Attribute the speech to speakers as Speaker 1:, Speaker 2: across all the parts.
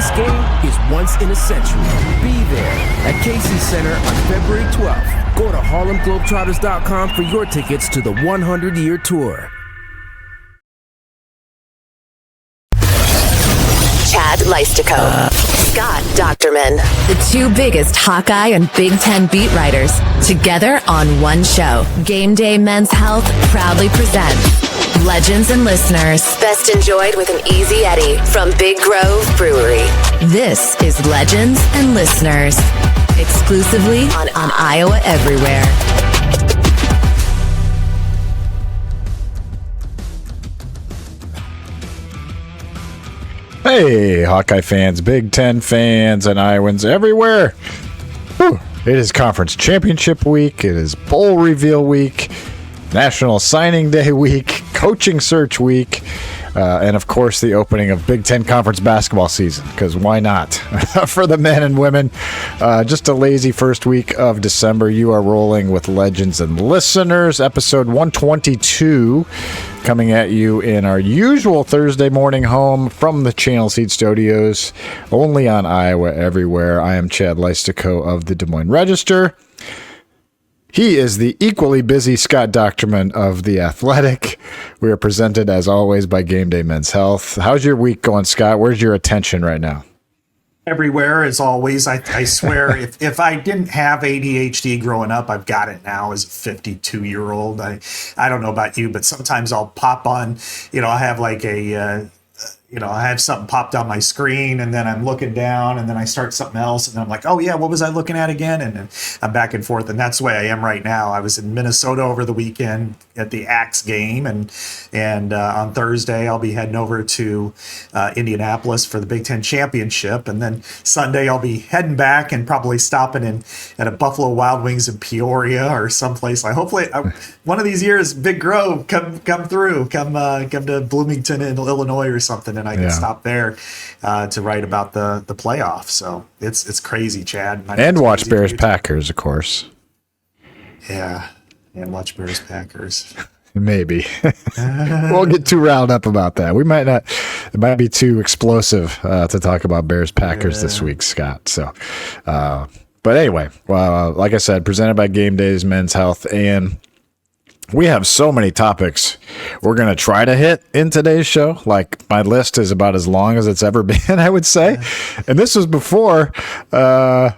Speaker 1: This game is once in a century. Be there at Casey Center on February 12th. Go to HarlemGlobetrotters.com for your tickets to the 100-year tour.
Speaker 2: Chad Leistikow, Scott Dochterman, the two biggest Hawkeye and Big Ten beat writers, together on one show. Game Day Men's Health proudly presents Legends and Listeners. Best enjoyed with an easy Eddie from Big Grove Brewery. This is Legends and Listeners, exclusively on Iowa Everywhere.
Speaker 3: Hey, Hawkeye fans, Big Ten fans, and Iowans everywhere. Whew. It is Conference Championship Week. It is Bowl Reveal Week, National Signing Day Week, Coaching Search Week, and, of course, the opening of Big Ten Conference basketball season, because why not? For the men and women, just a lazy first week of December. You are rolling with Legends and Listeners, episode 122. Coming at you in our usual Thursday morning home from the Channel Seed Studios, only on Iowa Everywhere. I am Chad Leistikow of the Des Moines Register. He is the equally busy Scott Dochterman of The Athletic. We are presented, as always, by GameDay Men's Health. How's your week going, Scott? Where's your attention right now?
Speaker 4: Everywhere, as always. I swear, if I didn't have ADHD growing up, I've got it now as a 52-year-old. I don't know about you, but sometimes I'll pop on, I have like I have something popped on my screen, and then I'm looking down, and then I start something else, and then I'm like, oh yeah, what was I looking at again? And then I'm back and forth, and that's the way I am right now. I was in Minnesota over the weekend at the Axe game, and on Thursday I'll be heading over to Indianapolis for the Big Ten Championship, and then Sunday I'll be heading back and probably stopping in at a Buffalo Wild Wings in Peoria or someplace. Hopefully one of these years, Big Grove come through, come to Bloomington in Illinois or something, and I can stop there to write about the playoffs. So it's crazy, Chad.
Speaker 3: And watch Bears Packers, of course.
Speaker 4: Yeah, and watch Bears Packers.
Speaker 3: Maybe. Won't get too riled up about that. We might not. It might be too explosive to talk about Bears Packers this week, Scott. So, but anyway, like I said, presented by Game Days Men's Health, and we have so many topics we're going to try to hit in today's show. Like, my list is about as long as it's ever been, I would say. And this was before I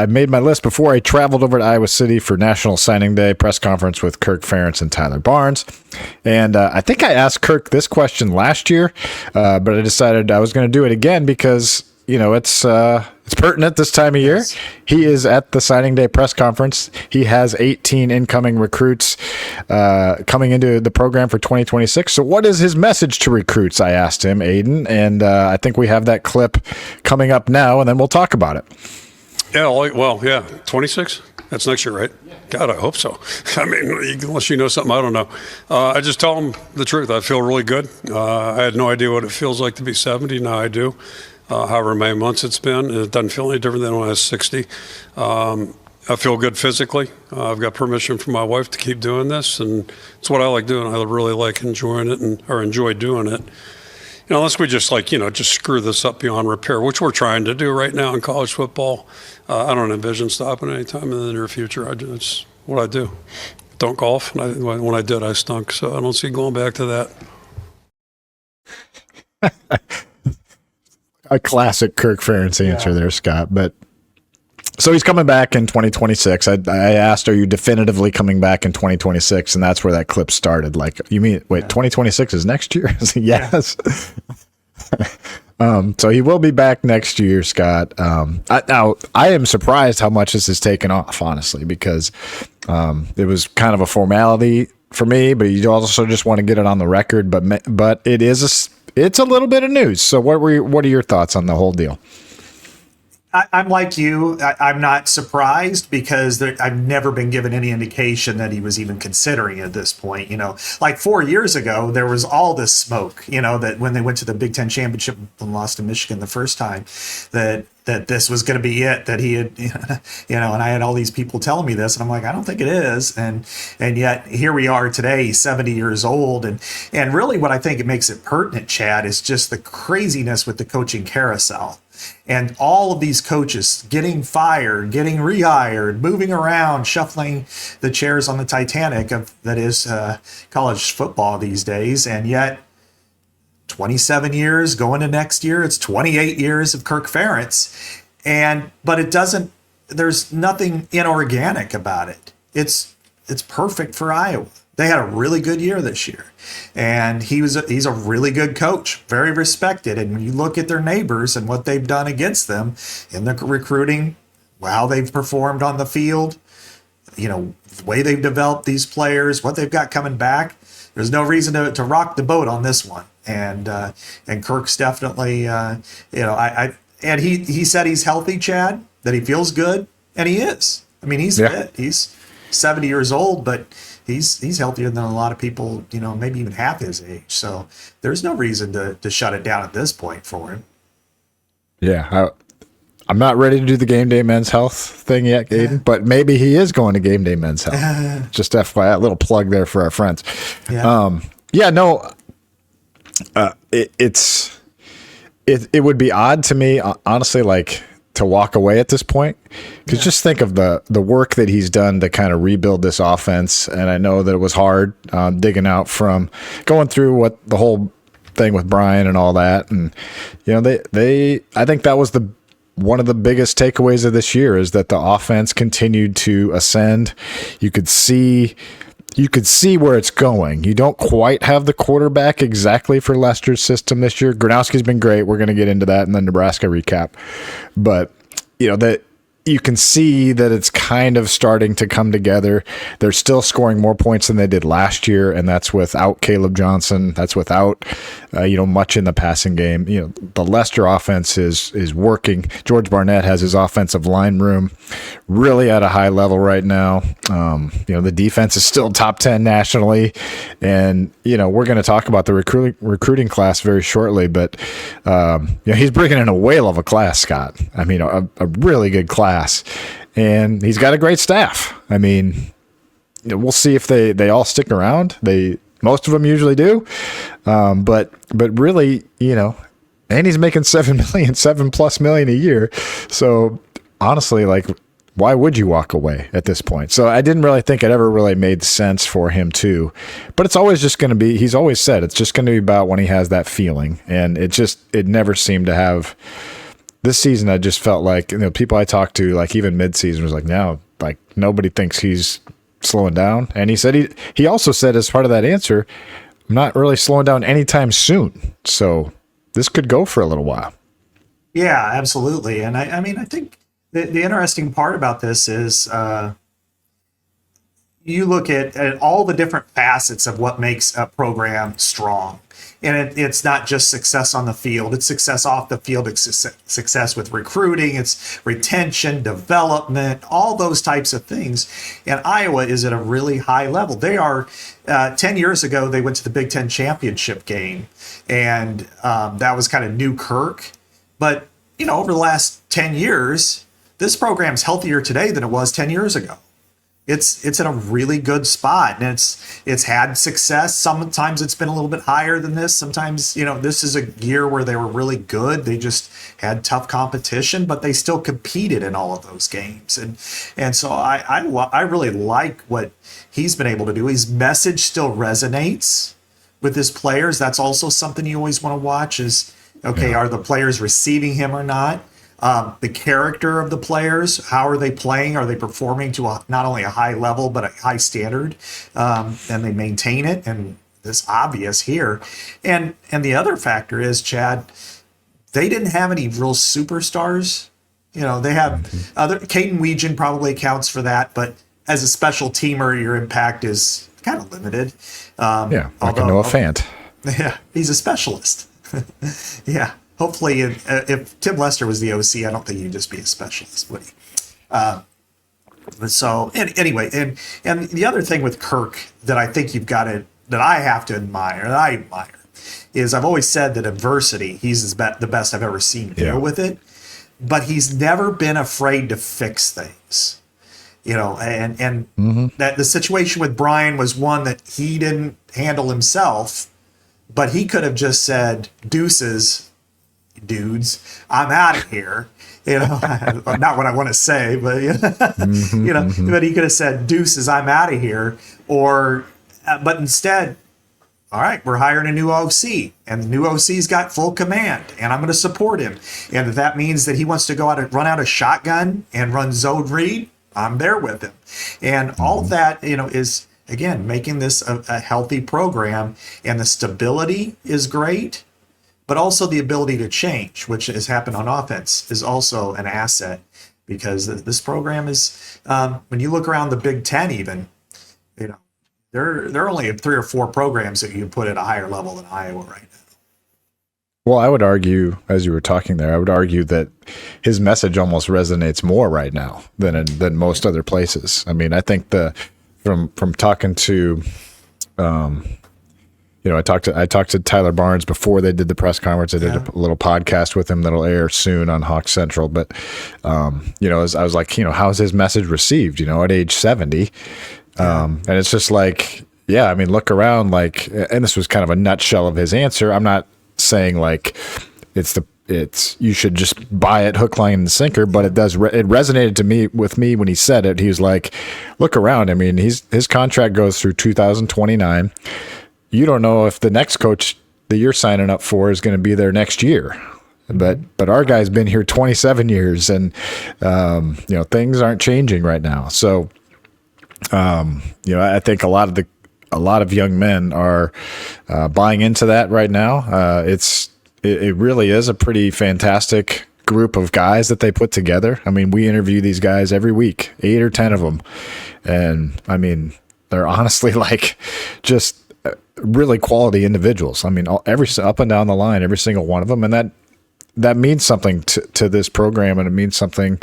Speaker 3: made my list before I traveled over to Iowa City for National Signing Day press conference with Kirk Ferentz and Tyler Barnes. And I think I asked Kirk this question last year, but I decided I was going to do it again because it's pertinent this time of year. Yes. He is at the signing day press conference. He has 18 incoming recruits coming into the program for 2026. So what is his message to recruits? I asked him, Aiden, and I think we have that clip coming up now, and then we'll talk about it.
Speaker 5: Yeah, 26? That's next year, right? Yeah. God, I hope so. I mean, unless you know something I don't know. I just tell them the truth. I feel really good. I had no idea what it feels like to be 70. Now I do. However many months it's been, it doesn't feel any different than when I was 60. I feel good physically. I've got permission from my wife to keep doing this, and it's what I like doing. I really like enjoying it or enjoy doing it. Unless we just just screw this up beyond repair, which we're trying to do right now in college football. I don't envision stopping anytime in the near future. It's what I do. Don't golf. And when I did, I stunk. So I don't see going back to that.
Speaker 3: A classic Kirk Ferentz answer there, Scott. But so he's coming back in 2026. I asked, are you definitively coming back in 2026? And that's where that clip started. Like, you mean, 2026 is next year? Yes. So he will be back next year, Scott. Now, I am surprised how much this has taken off, honestly, because it was kind of a formality for me, but you also just want to get it on the record. But it's a little bit of news. So what are your thoughts on the whole deal?
Speaker 4: I'm like you. I'm not surprised because I've never been given any indication that he was even considering it at this point. Like 4 years ago, there was all this smoke, that when they went to the Big Ten championship and lost to Michigan the first time, that this was going to be it, that he had, and I had all these people telling me this, and I'm like, I don't think it is. And yet here we are today, 70 years old. And really what I think it makes it pertinent, Chad, is just the craziness with the coaching carousel. And all of these coaches getting fired, getting rehired, moving around, shuffling the chairs on the Titanic that is college football these days. And yet 27 years going to next year, it's 28 years of Kirk Ferentz. But there's nothing inorganic about it. It's perfect for Iowa. They had a really good year this year, and he's a really good coach, very respected. And when you look at their neighbors and what they've done against them in the recruiting, how they've performed on the field, the way they've developed these players, what they've got coming back, there's no reason to rock the boat on this one. And Kirk's definitely, and he said he's healthy, Chad, that he feels good, and he is. I mean, he's fit. He's 70 years old, but he's healthier than a lot of people, maybe even half his age. So there's no reason to shut it down at this point for him.
Speaker 3: Yeah, I'm not ready to do the Game Day Men's Health thing yet, Aiden, but maybe he is going to Game Day Men's Health. Just FYI, a little plug there for our friends. It would be odd to me, honestly, like to walk away at this point, because just think of the work that he's done to kind of rebuild this offense. And I know that it was hard digging out from going through what the whole thing with Brian and all that. And, I think that was one of the biggest takeaways of this year is that the offense continued to ascend. You could see where it's going. You don't quite have the quarterback exactly for Lester's system this year. Gronowski's been great. We're going to get into that in the Nebraska recap. But, that you can see that it's kind of starting to come together. They're still scoring more points than they did last year, and that's without Caleb Johnson. That's without, much in the passing game. The Lester offense is working. George Barnett has his offensive line room really at a high level right now. The defense is still top 10 nationally, and we're going to talk about the recruiting class very shortly. But he's bringing in a whale of a class, Scott. I mean, a really good class. And he's got a great staff. I mean, we'll see if they all stick around. Most of them usually do. But really, and he's making $7+ million a year. So honestly, like, why would you walk away at this point? So I didn't really think it ever really made sense for him to, but it's always just going to be, he's always said it's just going to be about when he has that feeling. And it never seemed to have. This season, I just felt like, people I talked to, like even mid-season, was like, no, like nobody thinks he's slowing down. And he said he also said as part of that answer, I'm not really slowing down anytime soon. So this could go for a little while.
Speaker 4: Yeah, absolutely. And I mean, I think the interesting part about this is you look at all the different facets of what makes a program strong. And it's not just success on the field, it's success off the field, it's success with recruiting, it's retention, development, all those types of things. And Iowa is at a really high level. They are, 10 years ago, they went to the Big Ten championship game, and that was kind of new Kirk. But, over the last 10 years, this program's healthier today than it was 10 years ago. It's in a really good spot, and it's had success. Sometimes it's been a little bit higher than this. Sometimes, this is a year where they were really good. They just had tough competition, but they still competed in all of those games. And so I really like what he's been able to do. His message still resonates with his players. That's also something you always want to watch is, okay, are the players receiving him or not? The character of the players, how are they playing? Are they performing to not only a high level, but a high standard? And they maintain it. And it's obvious here. And the other factor is, Chad, they didn't have any real superstars. They have other, Caden Weegan probably accounts for that, but as a special teamer, your impact is kind of limited.
Speaker 3: Like Noah Fant.
Speaker 4: Yeah, he's a specialist. Yeah. hopefully, if Tim Lester was the OC, I don't think he'd just be a specialist, would he? So anyway, and the other thing with Kirk that I think that I have to admire, is I've always said that adversity, he's the best I've ever seen deal with it, but he's never been afraid to fix things. And that the situation with Brian was one that he didn't handle himself, but he could have just said, deuces, dudes, I'm out of here. Not what I want to say, but but he could have said, deuces, I'm out of here. But instead, all right, we're hiring a new OC, and the new OC's got full command, and I'm going to support him. And if that means that he wants to go out and run out a shotgun and run zone read, I'm there with him. And all of that, is, again, making this a healthy program. And the stability is great, but also the ability to change, which has happened on offense, is also an asset, because this program is, when you look around the Big Ten even, there are only 3 or 4 programs that you can put at a higher level than Iowa right now.
Speaker 3: Well, I would argue, as you were talking there, I would argue that his message almost resonates more right now than most other places. I mean, I think from talking to, I talked to Tyler Barnes before they did the press conference. I did a little podcast with him that'll air soon on Hawk Central. But I was like, how's his message received? At age 70, and it's just like, I mean, look around, like, and this was kind of a nutshell of his answer. I'm not saying like you should just buy it hook, line, and sinker, but it resonated with me when he said it. He was like, look around. I mean, his contract goes through 2029. You don't know if the next coach that you're signing up for is going to be there next year, but our guy's been here 27 years, and things aren't changing right now. So I think a lot of young men are buying into that right now. It really is a pretty fantastic group of guys that they put together. I mean, we interview these guys every week, 8 or 10 of them. And I mean, they're honestly like just really quality individuals. I mean, every up and down the line, every single one of them. And that means something to this program, and it means something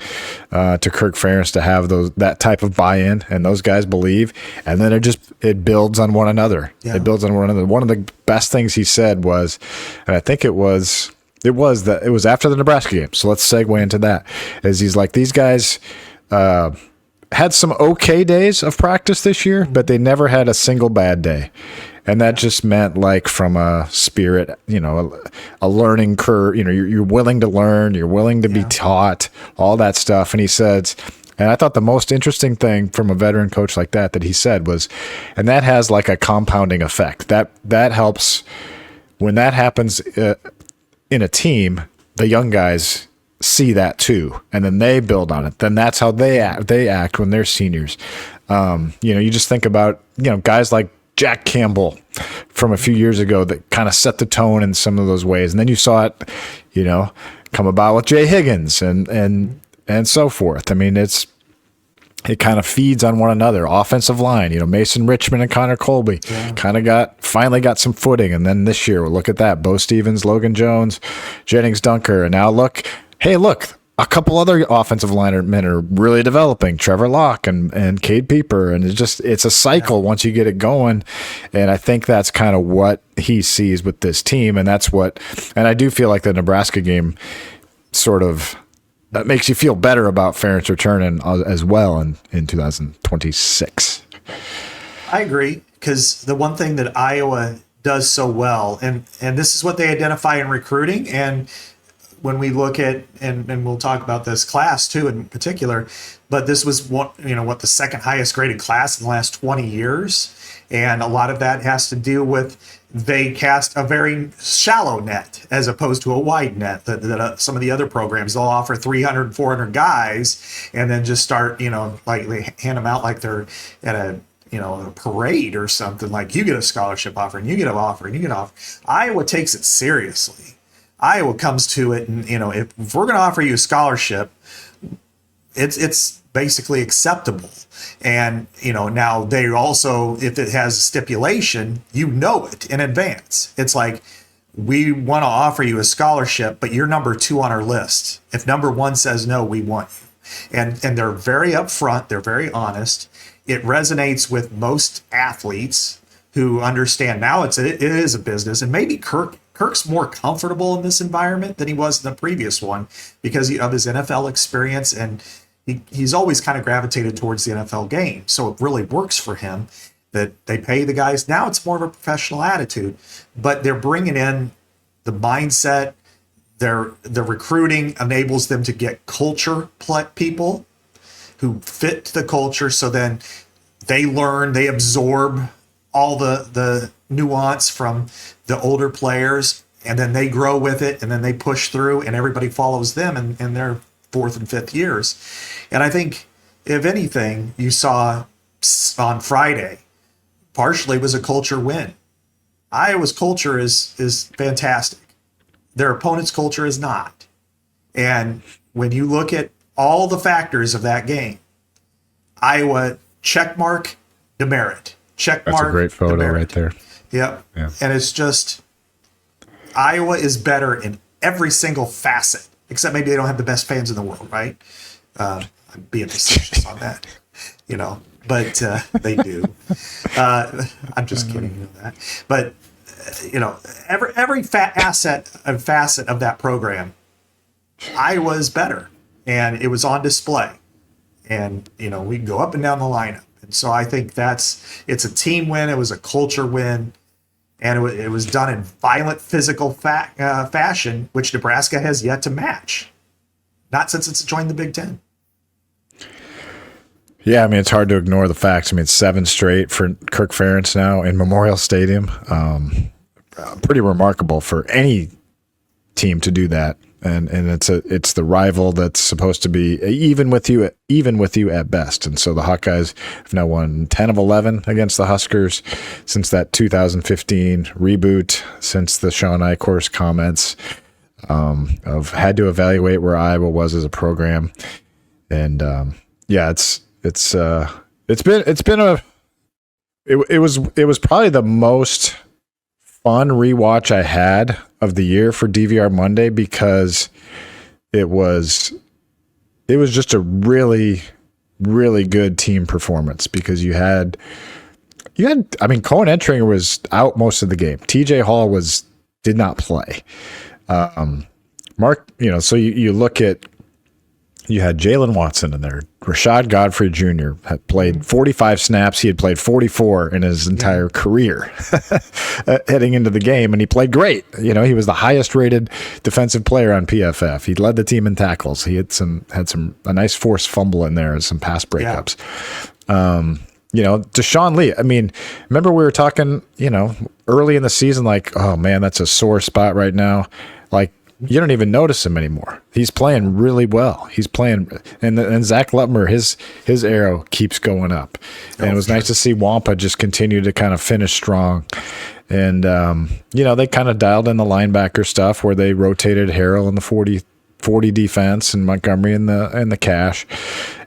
Speaker 3: to Kirk Ferentz to have that type of buy-in, and those guys believe, and then it builds on one another. Yeah. It builds on one another. One of the best things he said was, and I think it was after the Nebraska game. So let's segue into that. Is he's like, these guys had some okay days of practice this year, but they never had a single bad day. And that just meant, like, from a spirit, a learning curve, you're willing to learn, you're willing to be taught, all that stuff. And he says, and I thought the most interesting thing from a veteran coach like that he said was, and that has like a compounding effect. That helps when that happens in a team, the young guys see that too, and then they build on it. Then that's how they act when they're seniors. You just think about, guys like Jack Campbell from a few years ago that kind of set the tone in some of those ways. And then you saw it, come about with Jay Higgins and so forth. I mean, it kind of feeds on one another. Offensive line, Mason Richmond and Connor Colby finally got some footing. And then this year, look at that. Bo Stevens, Logan Jones, Jennings Dunker. And now look, a couple other offensive linemen are really developing. Trevor Locke and Cade Pieper. And it's a cycle once you get it going. And I think that's kind of what he sees with this team. And and I do feel like the Nebraska game sort of that makes you feel better about Ferentz returning as well in 2026.
Speaker 4: I agree, because the one thing that Iowa does so well, and this is what they identify in recruiting, and when we look at, and we'll talk about this class too in particular, but this was what the second highest graded class in the last 20 years. And a lot of that has to do with they cast a very shallow net as opposed to a wide net that some of the other programs, they'll offer 300, 400 guys and then just start, like they hand them out like they're at a parade or something, like you get a scholarship offer and you get an offer and you get an offer. Iowa takes it seriously. Iowa comes to it and, if we're going to offer you a scholarship, it's basically acceptable. And, now they also, if it has a stipulation, it in advance. It's like, we want to offer you a scholarship, but you're number 2 on our list. If number 1 says no, we want you. And they're very upfront. They're very honest. It resonates with most athletes who understand now it is a business. And maybe Kirk's more comfortable in this environment than he was in the previous one because of his NFL experience. And he's always kind of gravitated towards the NFL game. So it really works for him that they pay the guys. Now it's more of a professional attitude, but they're bringing in the mindset. The recruiting enables them to get culture people who fit the culture. So then they learn, they absorb all the nuance from the older players, and then they grow with it, and then they push through, and everybody follows them in their 4th and 5th years. And I think, if anything, you saw on Friday, partially was a culture win. Iowa's culture is fantastic. Their opponent's culture is not. And when you look at all the factors of that game, Iowa checkmark, demerit. Checkmark.
Speaker 3: That's a great photo
Speaker 4: demerit.
Speaker 3: right there.
Speaker 4: Yep.
Speaker 3: Yeah.
Speaker 4: And it's just, Iowa is better in every single facet, except maybe they don't have the best fans in the world, right? I'm being facetious on that, but they do. I'm just kidding, that. But every facet of that program, Iowa is better, and it was on display. And we can go up and down the lineup. And so I think it's a team win. It was a culture win, and it was done in violent physical fashion, which Nebraska has yet to match. Not since it's joined the Big Ten.
Speaker 3: Yeah, I mean, it's hard to ignore the facts. I mean, it's 7 straight for Kirk Ferentz now in Memorial Stadium. Pretty remarkable for any team to do that. And it's the rival that's supposed to be even with you at best. And so the Hawkeyes have now won 10 of 11 against the Huskers since that 2015 reboot, since the Sean Eichhorst comments of had to evaluate where Iowa was as a program. And it was probably the most fun rewatch I had of the year for DVR Monday, because it was just a really, really good team performance, because you had Cohen Entringer was out most of the game. TJ Hall did not play. Mark, so you look at, you had Jalen Watson in there. Rashad Godfrey Jr. had played 45 snaps. He had played 44 in his entire career heading into the game, and he played great. He was the highest rated defensive player on PFF. He led the team in tackles. He had a nice forced fumble in there and some pass breakups. Yeah. Deshaun Lee. I mean, remember we were talking, early in the season, like, oh man, that's a sore spot right now. Like, you don't even notice him anymore. He's playing really well. He's playing, and Zach Lutmer, his arrow keeps going up. And it was nice to see Wampa just continue to kind of finish strong. And they kind of dialed in the linebacker stuff where they rotated Harrell in the 40 defense and Montgomery in the cash.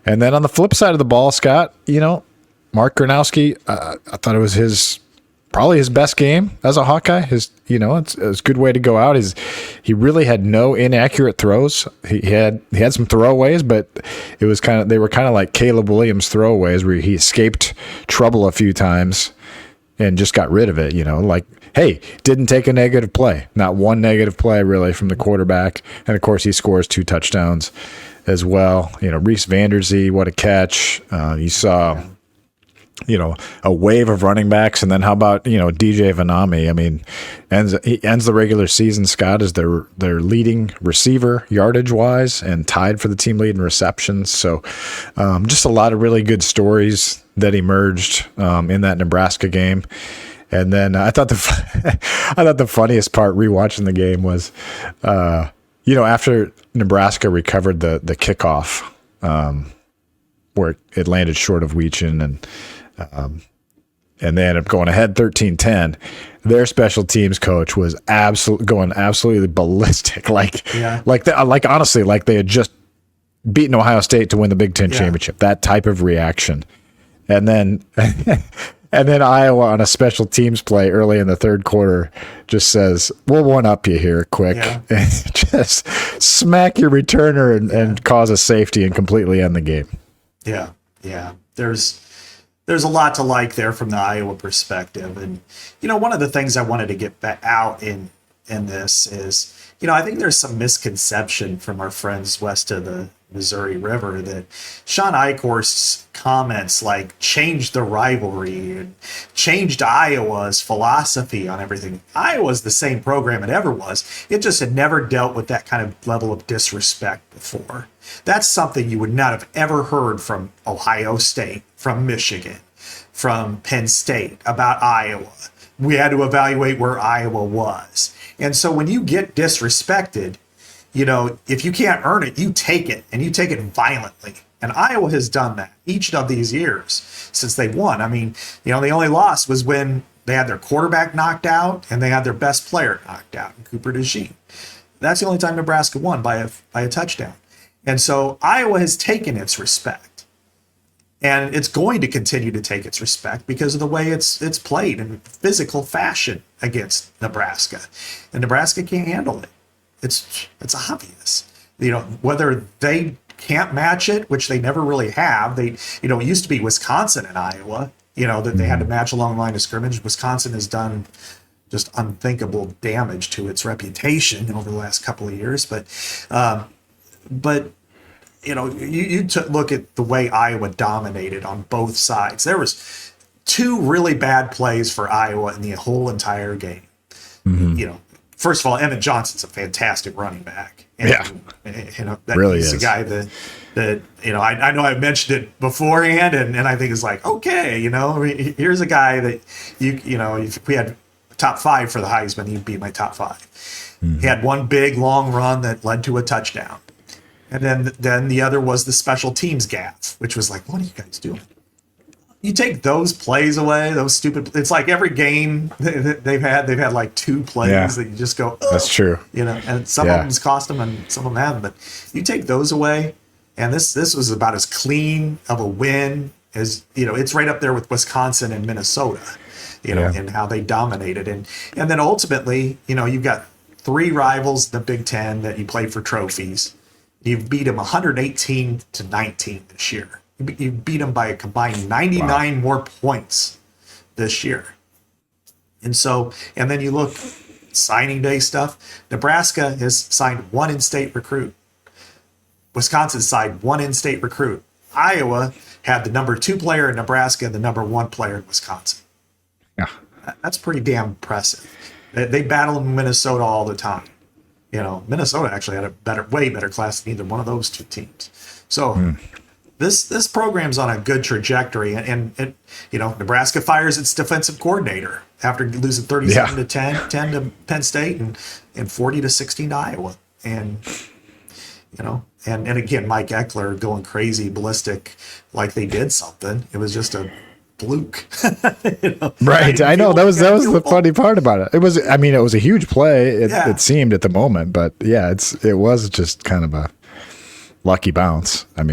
Speaker 3: And then on the flip side of the ball, Scott, Mark Gronowski, I thought it was probably his best game as a Hawkeye. It's a good way to go out. He really had no inaccurate throws. He had some throwaways, but they were kind of like Caleb Williams throwaways where he escaped trouble a few times and just got rid of it. Like, hey, didn't take a negative play. Not one negative play really from the quarterback. And of course he scores 2 touchdowns as well. Reese Vanderzee, what a catch. You saw a wave of running backs. And then how about, DJ Vanami? I mean, he ends the regular season, Scott, as their leading receiver yardage wise and tied for the team lead in receptions. So just a lot of really good stories that emerged in that Nebraska game. And then I thought the funniest part rewatching the game was, after Nebraska recovered the kickoff, where it landed short of Weechin and they ended up going ahead 13-10. Their special teams coach was going absolutely ballistic. Honestly, like they had just beaten Ohio State to win the Big Ten championship. That type of reaction. And then and then Iowa on a special teams play early in the third quarter just says, we'll one-up you here quick.
Speaker 4: Yeah.
Speaker 3: And just smack your returner and cause a safety and completely end the game.
Speaker 4: Yeah, yeah. There's a lot to like there from the Iowa perspective. And, one of the things I wanted to get back out in this is, I think there's some misconception from our friends west of the Missouri River that Sean Eichhorst's comments changed the rivalry and changed Iowa's philosophy on everything. Iowa's the same program it ever was. It just had never dealt with that kind of level of disrespect before. That's something you would not have ever heard from Ohio State, from Michigan, from Penn State about Iowa. We had to evaluate where Iowa was. And so when you get disrespected, if you can't earn it, you take it, and you take it violently. And Iowa has done that each of these years since they won. I mean, the only loss was when they had their quarterback knocked out and they had their best player knocked out, Cooper DeJean. That's the only time Nebraska won by a touchdown. And so Iowa has taken its respect. And it's going to continue to take its respect because of the way it's played in physical fashion against Nebraska. And Nebraska can't handle it. It's obvious. Whether they can't match it, which they never really have. It used to be Wisconsin and Iowa, that they had to match along the line of scrimmage. Wisconsin has done just unthinkable damage to its reputation over the last couple of years. But you look at the way Iowa dominated on both sides. There was 2 really bad plays for Iowa in the whole entire game. Mm-hmm. First of all, Emmett Johnson's a fantastic running back. And, that
Speaker 3: really
Speaker 4: he's
Speaker 3: is.
Speaker 4: A guy that I know I mentioned it beforehand, and I think it's okay, here's a guy that if we had top 5 for the Heisman, he'd be my top 5. Mm-hmm. He had one big long run that led to a touchdown. And then the other was the special teams gaffe, which was what are you guys doing? You take those plays away, those stupid. It's every game they've had 2 plays that you just go. Oh,
Speaker 3: that's true.
Speaker 4: And some of them's cost them, and some of them haven't. But you take those away, and this was about as clean of a win as It's right up there with Wisconsin and Minnesota, and how they dominated, and then ultimately, you've got 3 rivals in the Big Ten that you play for trophies. You've beat them 118-19 this year. You beat them by a combined 99 more points this year. And then you look signing day stuff. Nebraska has signed 1 in-state recruit. Wisconsin signed 1 in-state recruit. Iowa had the number 2 player in Nebraska and the number 1 player in Wisconsin.
Speaker 3: Yeah,
Speaker 4: that's pretty damn impressive. They battle in Minnesota all the time. Minnesota actually had a way better class than either one of those 2 teams. So this program's on a good trajectory, and Nebraska fires its defensive coordinator after losing 37-10 to Penn State and 40-16 to Iowa. And and again, Mike Eckler going crazy, ballistic, like they did something. It was just a fluke.
Speaker 3: Right. I know that was the funny part about it. It was a huge play. It seemed at the moment, but it was just kind of a lucky bounce. I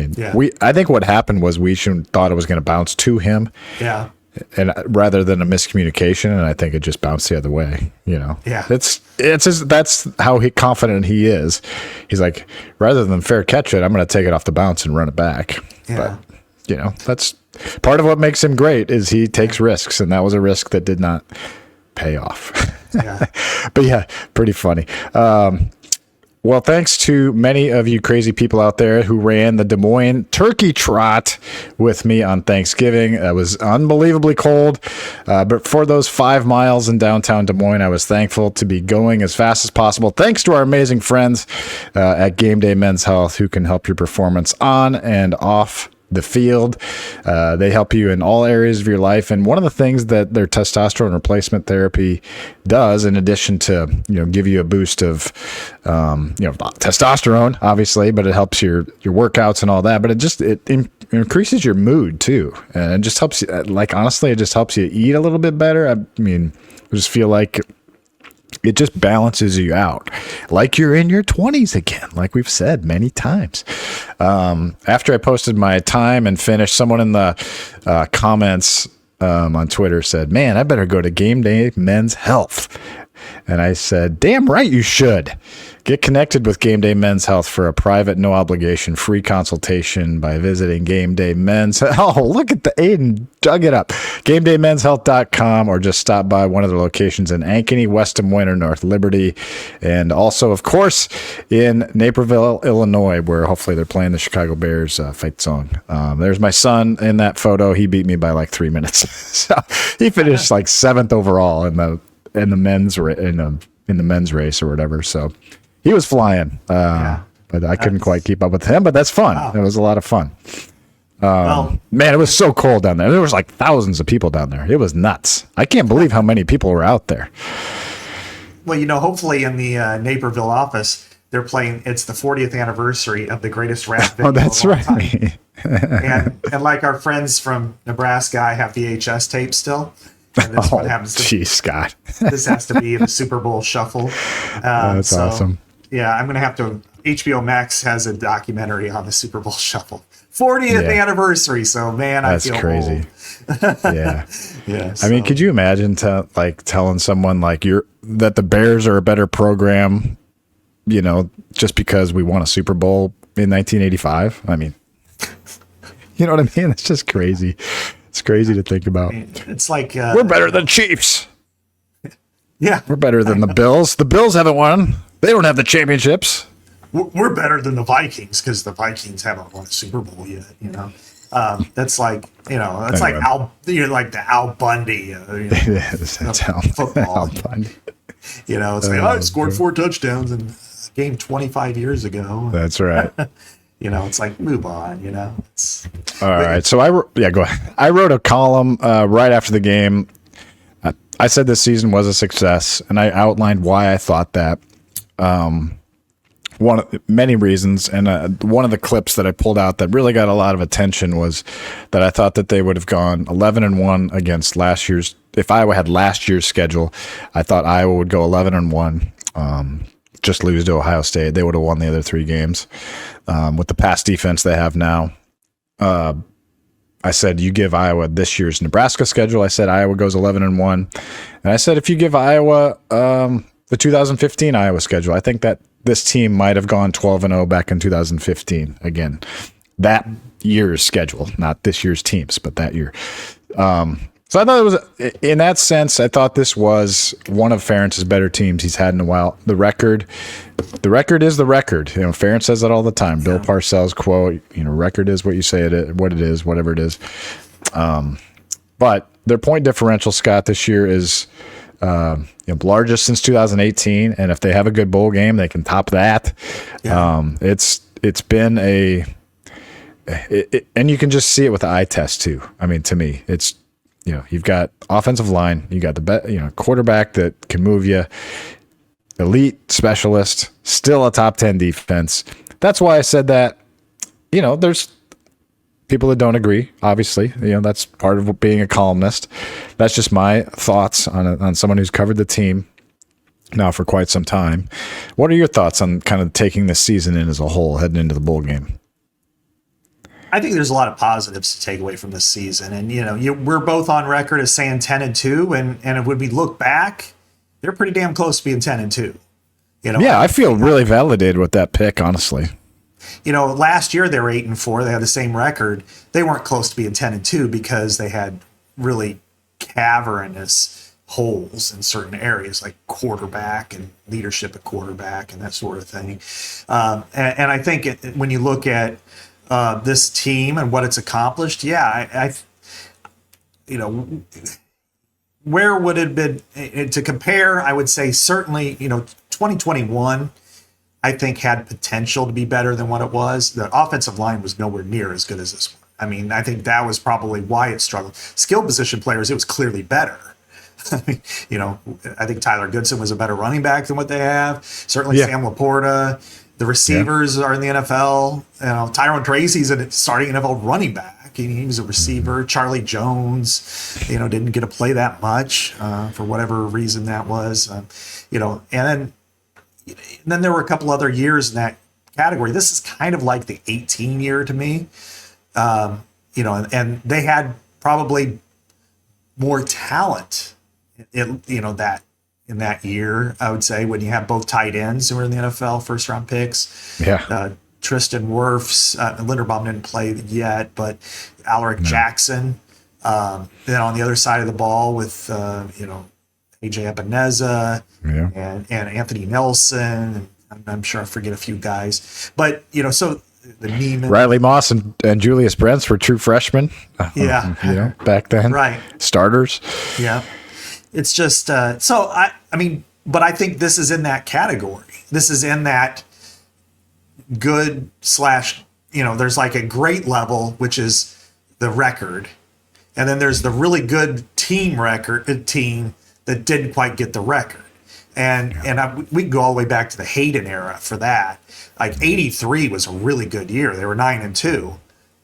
Speaker 3: think what happened was we thought it was going to bounce to him. Yeah. And rather than a miscommunication, and I think it just bounced the other way.
Speaker 4: Yeah.
Speaker 3: It's just, that's how confident he is. He's like, rather than fair catch it, I'm going to take it off the bounce and run it back. Yeah. But that's part of what makes him great is he takes risks, and that was a risk that did not pay off. Yeah. But pretty funny. Well, thanks to many of you crazy people out there who ran the Des Moines Turkey Trot with me on Thanksgiving. That was unbelievably cold. But for those 5 miles in downtown Des Moines, I was thankful to be going as fast as possible. Thanks to our amazing friends at GameDay Men's Health who can help your performance on and off the field. They help you in all areas of your life. And one of the things that their testosterone replacement therapy does, in addition to, give you a boost of, testosterone, obviously, but it helps your workouts and all that, but it increases your mood too. And it just helps you, honestly, it just helps you eat a little bit better. I just feel like It just balances you out, like you're in your 20s again, like we've said many times. After I posted my time and finished, someone in the comments on Twitter said, "Man, I better go to GameDay Men's Health." And I said, "Damn right you should. Get connected with GameDay Men's Health for a private, no obligation, free consultation by visiting GameDay Men's." Oh, look at the Aiden dug it up. GameDayMen'sHealth.com, or just stop by one of their locations in Ankeny, West Des Moines, or North Liberty. And also, of course, in Naperville, Illinois, where hopefully they're playing the Chicago Bears fight song. There's my son in that photo. He beat me by like 3 minutes. So he finished like 7th overall in the men's race or whatever. So he was flying, but I couldn't quite keep up with him. But that's fun. Wow. It was a lot of fun. Man, it was so cold down there. There was like thousands of people down there. It was nuts. I can't believe how many people were out there.
Speaker 4: Well, hopefully in the Naperville office, they're playing. It's the 40th anniversary of the greatest rap video.
Speaker 3: Oh, that's right.
Speaker 4: and like our friends from Nebraska, I have VHS tapes still. And this one happens to
Speaker 3: geez, Scott.
Speaker 4: This has to be the Super Bowl shuffle.
Speaker 3: That's awesome.
Speaker 4: Yeah, I'm going to have to. HBO Max has a documentary on the Super Bowl shuffle. 40th anniversary. So, man,
Speaker 3: that's
Speaker 4: I feel
Speaker 3: crazy.
Speaker 4: Old.
Speaker 3: Yeah.
Speaker 4: Yeah.
Speaker 3: I mean, could you imagine telling someone that the Bears are a better program, just because we won a Super Bowl in 1985? I mean, you know what I mean? It's just crazy. It's crazy to think about.
Speaker 4: It's like
Speaker 3: we're better than Chiefs.
Speaker 4: Yeah,
Speaker 3: we're better than the Bills. The Bills haven't won. They don't have the championships.
Speaker 4: We're better than the Vikings because the Vikings haven't won a Super Bowl yet. That's like it's
Speaker 3: anyway.
Speaker 4: like the Al Bundy.
Speaker 3: It is. That's
Speaker 4: football.
Speaker 3: Al Bundy.
Speaker 4: It's like I scored 4 touchdowns in a game 25 years ago.
Speaker 3: That's right.
Speaker 4: It's like move on.
Speaker 3: All right. So go ahead. I wrote a column right after the game. I said this season was a success, and I outlined why I thought that. One of many reasons, and one of the clips that I pulled out that really got a lot of attention was that I thought that they would have gone 11-1 against last year's. If Iowa had last year's schedule, I thought Iowa would go 11-1. Just lose to Ohio State. They would have won the other 3 games. With the pass defense they have now, I said you give Iowa this year's Nebraska schedule. I said Iowa goes 11-1, and I said if you give Iowa the 2015 Iowa schedule, I think that this team might have gone 12-0 back in 2015. Again, that year's schedule, not this year's teams, but that year. So I thought it was, in that sense, I thought this was one of Ferentz's better teams he's had in a while. The record is the record. Ferentz says that all the time. Bill Parcells quote, record is what you say it is, whatever it is. But their point differential, Scott, this year is largest since 2018, and if they have a good bowl game, they can top that. Yeah. It's been and you can just see it with the eye test too. I mean, to me, it's you've got offensive line, you got the quarterback that can move you, elite specialist, still a top 10 defense. That's why I said that. There's people that don't agree, obviously. That's part of being a columnist. That's just my thoughts on someone who's covered the team now for quite some time. What are your thoughts on kind of taking this season in as a whole, heading into the bowl game?
Speaker 4: I think there's a lot of positives to take away from this season. And, we're both on record as saying 10-2. And when we look back, they're pretty damn close to being 10-2.
Speaker 3: Yeah, I feel really validated with that pick, honestly.
Speaker 4: Last year they were 8-4. They had the same record. They weren't close to being 10-2 because they had really cavernous holes in certain areas, like quarterback and leadership at quarterback and that sort of thing. And I think when you look at this team and what it's accomplished, where would it have been to compare? I would say certainly, 2021. I think had potential to be better than what it was. The offensive line was nowhere near as good as this one. I mean, I think that was probably why it struggled. Skill position players, it was clearly better. I think Tyler Goodson was a better running back than what they have. Certainly Sam Laporta. The receivers are in the NFL. Tyrone Tracy's a starting NFL running back. quarterback. He was a receiver. Charlie Jones, didn't get to play that much for whatever reason that was. And then there were a couple other years in that category. This is kind of like the 18 year to me. And they had probably more talent in that year, I would say, when you have both tight ends who were in the NFL first round picks.
Speaker 3: Yeah.
Speaker 4: Tristan Wirfs, Linderbaum didn't play yet, but Alaric Jackson. Then on the other side of the ball with, AJ Epineza and Anthony Nelson. And I'm sure I forget a few guys. But, so the Neiman.
Speaker 3: Riley Moss and Julius Brents were true freshmen. Back then.
Speaker 4: Right.
Speaker 3: Starters.
Speaker 4: Yeah. It's just, but I think this is in that category. This is in that good / there's like a great level, which is the record. And then there's the really good team that didn't quite get the record. And we can go all the way back to the Hayden era for that. Like 83 was a really good year. They were 9-2,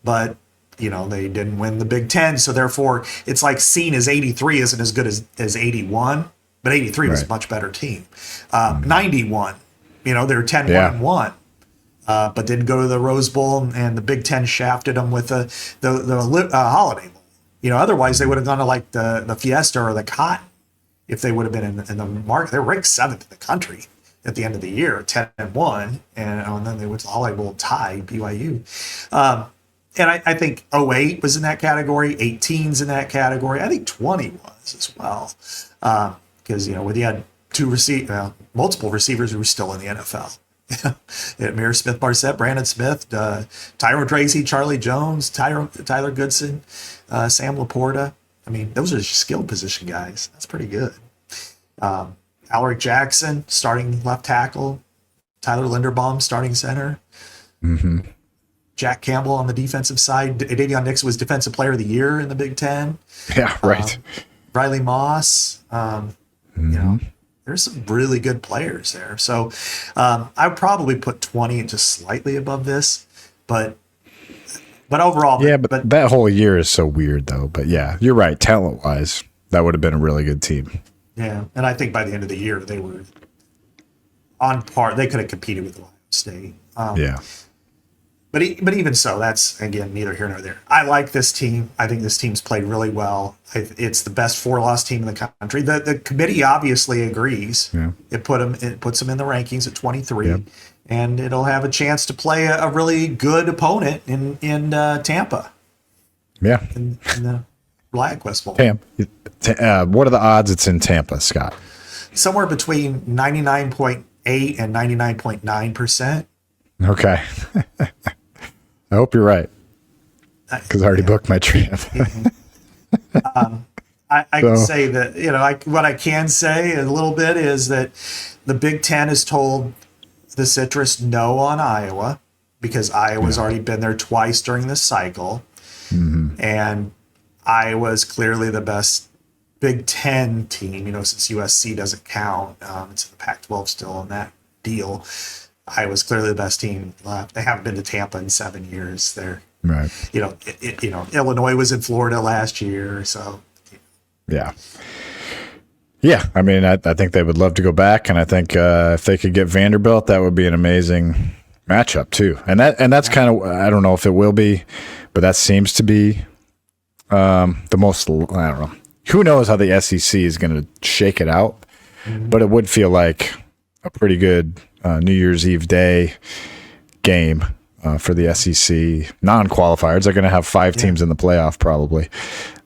Speaker 4: but they didn't win the Big Ten. So therefore it's like seen as 83 isn't as good as 81, but 83 was a much better team. 91, they were 10-1-1. But didn't go to the Rose Bowl, and the Big Ten shafted them with the Holiday Bowl. Otherwise they would have gone to like the Fiesta or the Cotton if they would have been in the market. They were ranked 7th in the country at the end of the year, 10-1, and then they went to the Holiday Bowl, tied BYU. And I think 08 was in that category, 18's in that category. I think 20 was as well, because when you had multiple receivers who were still in the NFL. Amir Smith-Marset, Brandon Smith, Tyrone Tracy, Charlie Jones, Tyler Goodson, Sam Laporta. I mean, those are skilled position guys. That's pretty good. Alaric Jackson, starting left tackle. Tyler Linderbaum, starting center.
Speaker 3: Mm-hmm.
Speaker 4: Jack Campbell on the defensive side. Davion Nixon was Defensive Player of the Year in the Big Ten.
Speaker 3: Yeah, right.
Speaker 4: Riley Moss. There's some really good players there. So I would probably put 20 just slightly above this, but overall.
Speaker 3: Yeah, but that whole year is so weird though. But yeah, you're right. Talent wise, that would have been a really good team.
Speaker 4: Yeah. And I think by the end of the year, they were on par. They could have competed with Ohio State. But even so, that's, again, neither here nor there. I like this team. I think this team's played really well. It's the best 4-loss team in the country. The committee obviously agrees. Yeah. It puts them in the rankings at 23, and it'll have a chance to play a really good opponent in Tampa.
Speaker 3: Yeah.
Speaker 4: In the LiveQuest Bowl.
Speaker 3: What are the odds it's in Tampa, Scott?
Speaker 4: Somewhere between 99.8 and 99.9%.
Speaker 3: Okay. I hope you're right, because I already booked my trip.
Speaker 4: I can say that, what I can say a little bit is that the Big Ten has told the Citrus no on Iowa, because Iowa's already been there twice during this cycle. Mm-hmm. And Iowa's clearly the best Big Ten team, since USC doesn't count. It's the Pac-12 still in that deal. Iowa's clearly the best team left. They haven't been to Tampa in 7 years. They're right. Illinois was in Florida last year, so
Speaker 3: yeah. I mean, I think they would love to go back, and I think if they could get Vanderbilt, that would be an amazing matchup too. And that's kind of, I don't know if it will be, but that seems to be the most. I don't know. Who knows how the SEC is going to shake it out? Mm-hmm. But it would feel like a pretty good New Year's Eve day game for the SEC non-qualifiers. They're going to have 5 teams in the playoff probably.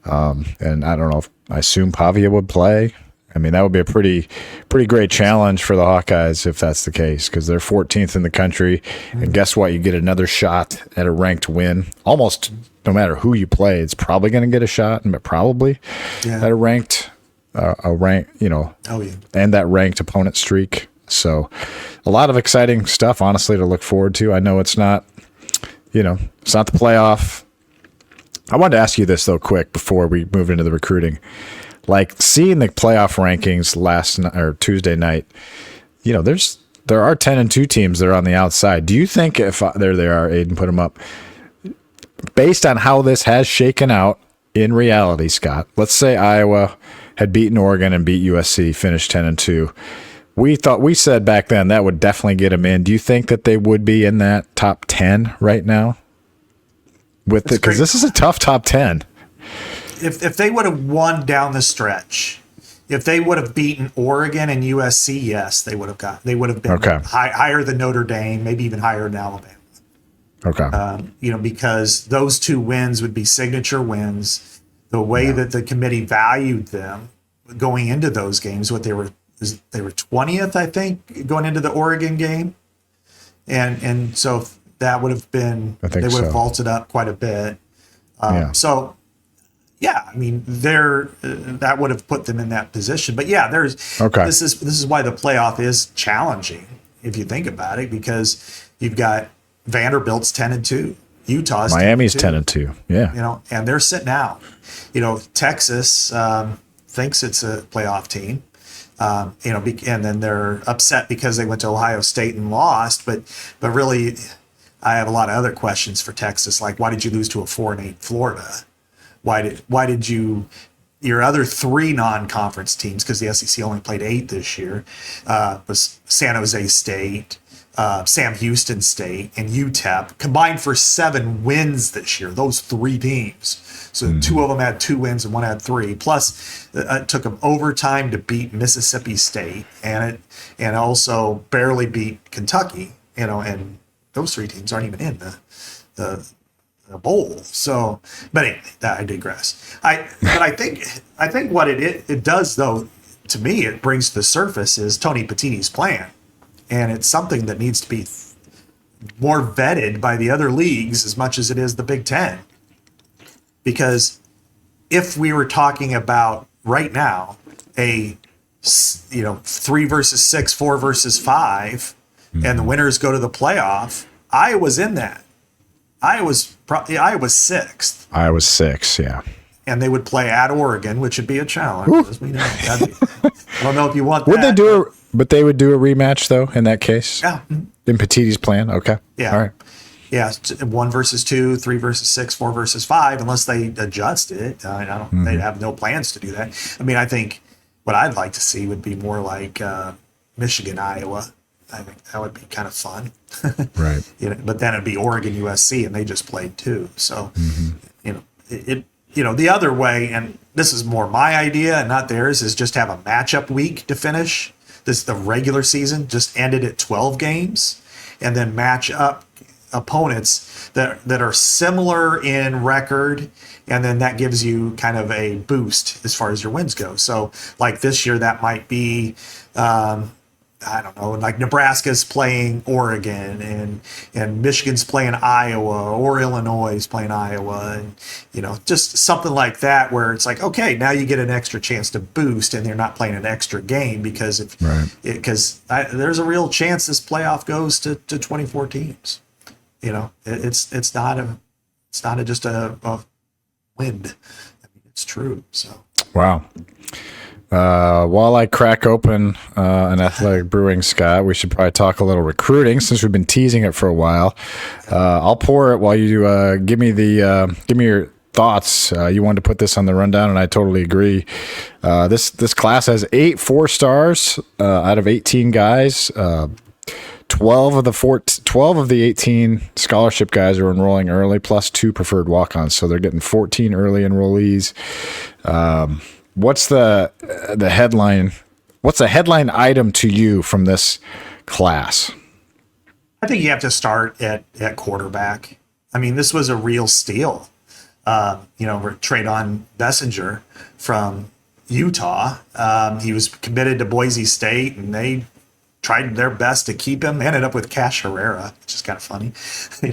Speaker 3: And I don't know I assume Pavia would play. I mean, that would be a pretty great challenge for the Hawkeyes if that's the case, because they're 14th in the country. And guess what? You get another shot at a ranked win. Almost no matter who you play, it's probably going to get a shot, but probably at a ranked, and that ranked opponent streak. So a lot of exciting stuff, honestly, to look forward to. I know it's not, it's not the playoff. I wanted to ask you this, though, quick before we move into the recruiting. Like, seeing the playoff rankings last night or Tuesday night, there are 10-2 teams that are on the outside. Do you think if there they are, Aiden put them up, based on how this has shaken out in reality, Scott, let's say Iowa had beaten Oregon and beat USC, finished 10-2. We said back then that would definitely get them in. Do you think that they would be in that top 10 right now? Because this is a tough top 10.
Speaker 4: If they would have won down the stretch, if they would have beaten Oregon and USC, yes, they would have been higher than Notre Dame, maybe even higher than Alabama.
Speaker 3: Okay.
Speaker 4: Because those two wins would be signature wins. The way that the committee valued them going into those games, they were 20th, I think, going into the Oregon game, and so that would have been they would have vaulted up quite a bit. So, yeah, I mean, that would have put them in that position. But yeah, this is why the playoff is challenging if you think about it, because you've got Vanderbilt's 10-2, Utah's
Speaker 3: Miami's
Speaker 4: 10-2.
Speaker 3: Yeah,
Speaker 4: and they're sitting out. Texas thinks it's a playoff team. And then they're upset because they went to Ohio State and lost. But really, I have a lot of other questions for Texas, like why did you lose to a 4-8 Florida? Why did your other three non-conference teams, because the SEC only played 8 this year, was San Jose State, Sam Houston State, and UTEP combined for 7 wins this year. Those 3 teams. So 2 of them had 2 wins and 1 had 3. Plus, it took them overtime to beat Mississippi State, and also barely beat Kentucky. And those 3 teams aren't even in the bowl. So, but anyway, I digress. But I think what it does, though, to me, it brings to the surface is Tony Petitti's plan, and it's something that needs to be more vetted by the other leagues as much as it is the Big Ten. Because if we were talking about right now a 3 versus 6, 4 versus 5, and the winners go to the playoff, Iowa's in that. Iowa's 6th.
Speaker 3: Iowa's 6, yeah.
Speaker 4: And they would play at Oregon, which would be a challenge, as we know. I don't know if you want that.
Speaker 3: Would they do but they would do a rematch though in that case?
Speaker 4: Yeah.
Speaker 3: In Petitti's plan, okay.
Speaker 4: Yeah.
Speaker 3: All right.
Speaker 4: Yeah, 1 versus 2, 3 versus 6, 4 versus 5, unless they adjust it. They have no plans to do that. I mean, I think what I'd like to see would be more like Michigan, Iowa. I think that would be kind of fun.
Speaker 3: Right.
Speaker 4: But then it'd be Oregon, USC, and they just played 2. So, the other way, and this is more my idea and not theirs, is just have a matchup week to finish. The regular season just ended at 12 games, and then match up opponents that are similar in record, and then that gives you kind of a boost as far as your wins go. So like this year, that might be I don't know, like Nebraska's playing Oregon and Michigan's playing Iowa, or Illinois is playing Iowa, and just something like that where it's like, okay, now you get an extra chance to boost, and they're not playing an extra game because there's a real chance this playoff goes to 24 teams. It's not just a wind. I mean, it's true. So
Speaker 3: wow. While I crack open an Athletic Brewing, Scott, we should probably talk a little recruiting since we've been teasing it for a while. I'll pour it while you give me your thoughts. You wanted to put this on the rundown, and I totally agree. This class has 8 4-stars out of 18 guys. 12 of the 18 scholarship guys are enrolling early, plus 2 preferred walk-ons, so they're getting 14 early enrollees. What's the headline? What's the headline item to you from this class?
Speaker 4: I think you have to start at quarterback. I mean, this was a real steal. Traydon Bessinger from Utah. He was committed to Boise State, and they tried their best to keep him. They ended up with Cash Herrera, which is kind of funny,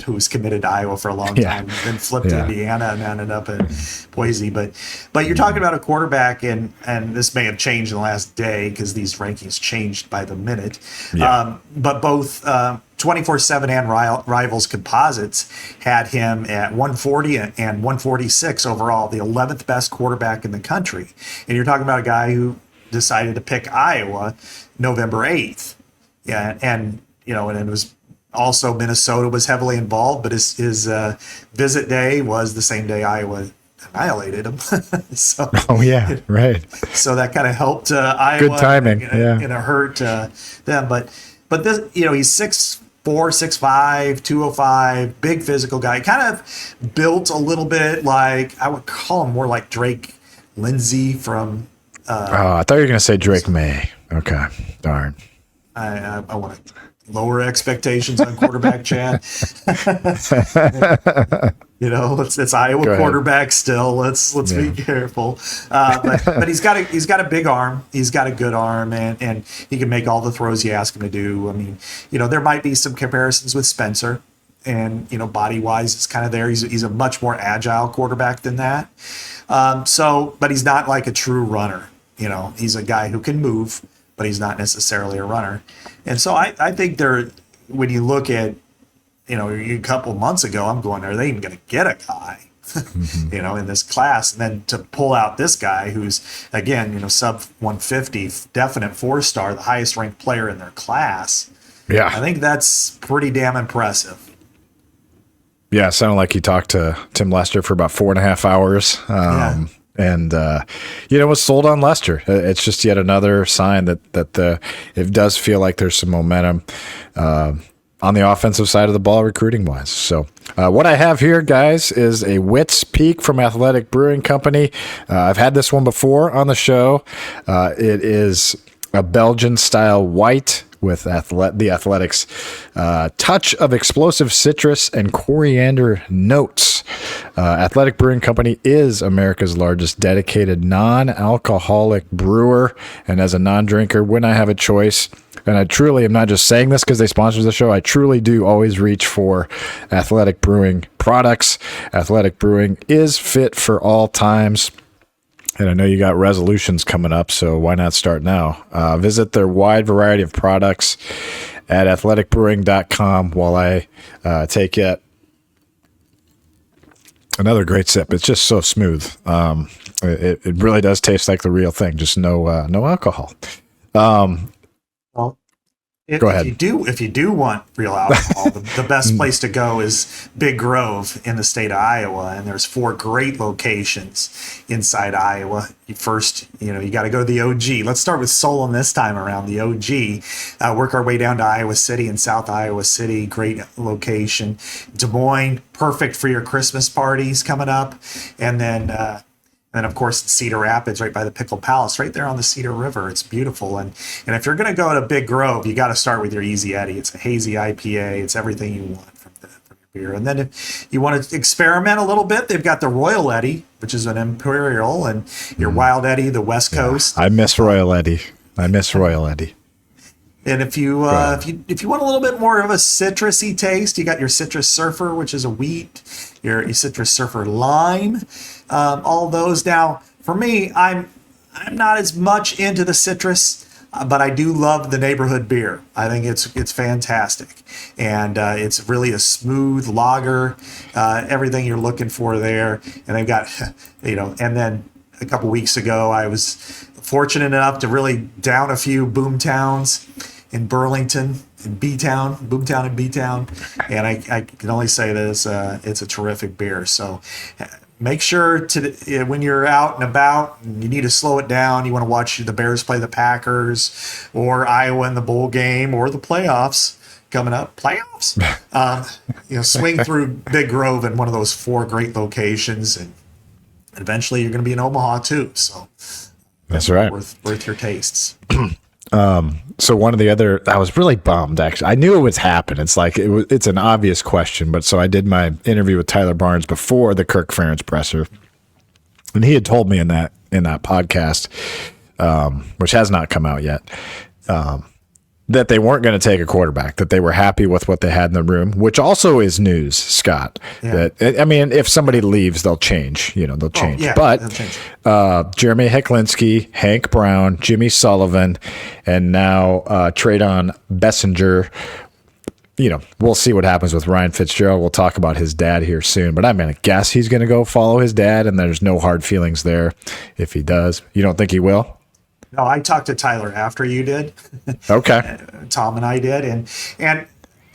Speaker 4: who was committed to Iowa for a long time, then flipped to Indiana and ended up at Boise. But you're talking about a quarterback, and this may have changed in the last day because these rankings changed by the minute. Yeah. But both 24/7 and Rivals composites had him at 140 and 146 overall, the 11th best quarterback in the country. And you're talking about a guy who decided to pick Iowa November 8th. Yeah, and it was also Minnesota was heavily involved, but his visit day was the same day Iowa annihilated them. So,
Speaker 3: oh yeah, right.
Speaker 4: So that kind of helped Iowa.
Speaker 3: Good timing,
Speaker 4: and it hurt them. But this, he's 6'4", 6'5", 205, big physical guy. Kind of built a little bit like, I would call him more like Drake Lindsay from.
Speaker 3: I thought you were going to say Drake May. Okay, darn.
Speaker 4: I want to lower expectations on quarterback, Chad. It's Iowa quarterback still. Let's be careful. But he's got a big arm. He's got a good arm, and he can make all the throws you ask him to do. I mean, there might be some comparisons with Spencer, and body wise, it's kind of there. He's a much more agile quarterback than that. But he's not like a true runner. He's a guy who can move, but he's not necessarily a runner. And so I think when you look at, a couple months ago, I'm going, are they even going to get a guy, in this class? And then to pull out this guy who's, again, sub 150, definite 4-star, the highest ranked player in their class.
Speaker 3: Yeah.
Speaker 4: I think that's pretty damn impressive.
Speaker 3: Yeah, it sounded like he talked to Tim Lester for about 4.5 hours. And was sold on Lester. It's just yet another sign that it does feel like there's some momentum on the offensive side of the ball, recruiting wise. So what I have here, guys, is a Wits Peak from Athletic Brewing Company. I've had this one before on the show. It is a Belgian style white with the Athletics touch of explosive citrus and coriander notes. Athletic Brewing Company is America's largest dedicated non-alcoholic brewer. And as a non-drinker, when I have a choice, and I truly am not just saying this because they sponsor the show, I truly do always reach for Athletic Brewing products. Athletic Brewing is fit for all times. And I know you got resolutions coming up, so why not start now? Visit their wide variety of products at athleticbrewing.com while I take yet another great sip. It's just so smooth. It really does taste like the real thing, just no alcohol.
Speaker 4: Go ahead. If you do want real alcohol, the best place to go is Big Grove in the state of Iowa, and there's 4 great locations inside Iowa. You got to go to the OG. Let's start with Solon this time around. The OG. Work our way down to Iowa City and South Iowa City. Great location. Des Moines, perfect for your Christmas parties coming up, and then of course, Cedar Rapids, right by the Pickle Palace, right there on the Cedar River. It's beautiful. And if you're going to go to Big Grove, you got to start with your Easy Eddie. It's a hazy IPA. It's everything you want from your beer. And then if you want to experiment a little bit, they've got the Royal Eddy, which is an Imperial, and your Wild Eddy, the West Coast.
Speaker 3: I miss Royal Eddy. And if you want a little bit more of a citrusy taste, you got your Citrus Surfer, which is a wheat, your Citrus Surfer Lime. All those. Now, for me, I'm not as much into the citrus, but I do love the neighborhood beer. I think it's fantastic, and it's really a smooth lager. Everything you're looking for there, and they've got, And then a couple weeks ago, I was fortunate enough to really down a few boomtowns in Burlington, in Boomtown and B-Town, and I can only say that it's a terrific beer. So. Make sure when you're out and about and you need to slow it down, you want to watch the Bears play the Packers or Iowa in the bowl game or the playoffs coming up. Swing through Big Grove in one of those 4 great locations, and eventually you're going to be in Omaha too. So that's right.
Speaker 4: Worth your tastes.
Speaker 3: So one of the other, I was really bummed actually. I knew it was happening. It's like it's an obvious question, but so I did my interview with Tyler Barnes before the Kirk Ferentz presser, and he had told me in that podcast, which has not come out yet, that they weren't going to take a quarterback, that they were happy with what they had in the room, which also is news, Scott. Yeah. If somebody leaves, they'll change. They'll change. Yeah, but Jeremy Hecklinski, Hank Brown, Jimmy Sullivan, and now Traydon Bessinger. We'll see what happens with Ryan Fitzgerald. We'll talk about his dad here soon, but I'm going to guess he's going to go follow his dad, and there's no hard feelings there if he does. You don't think he will?
Speaker 4: No, I talked to Tyler after you did.
Speaker 3: Okay.
Speaker 4: Tom and I did, and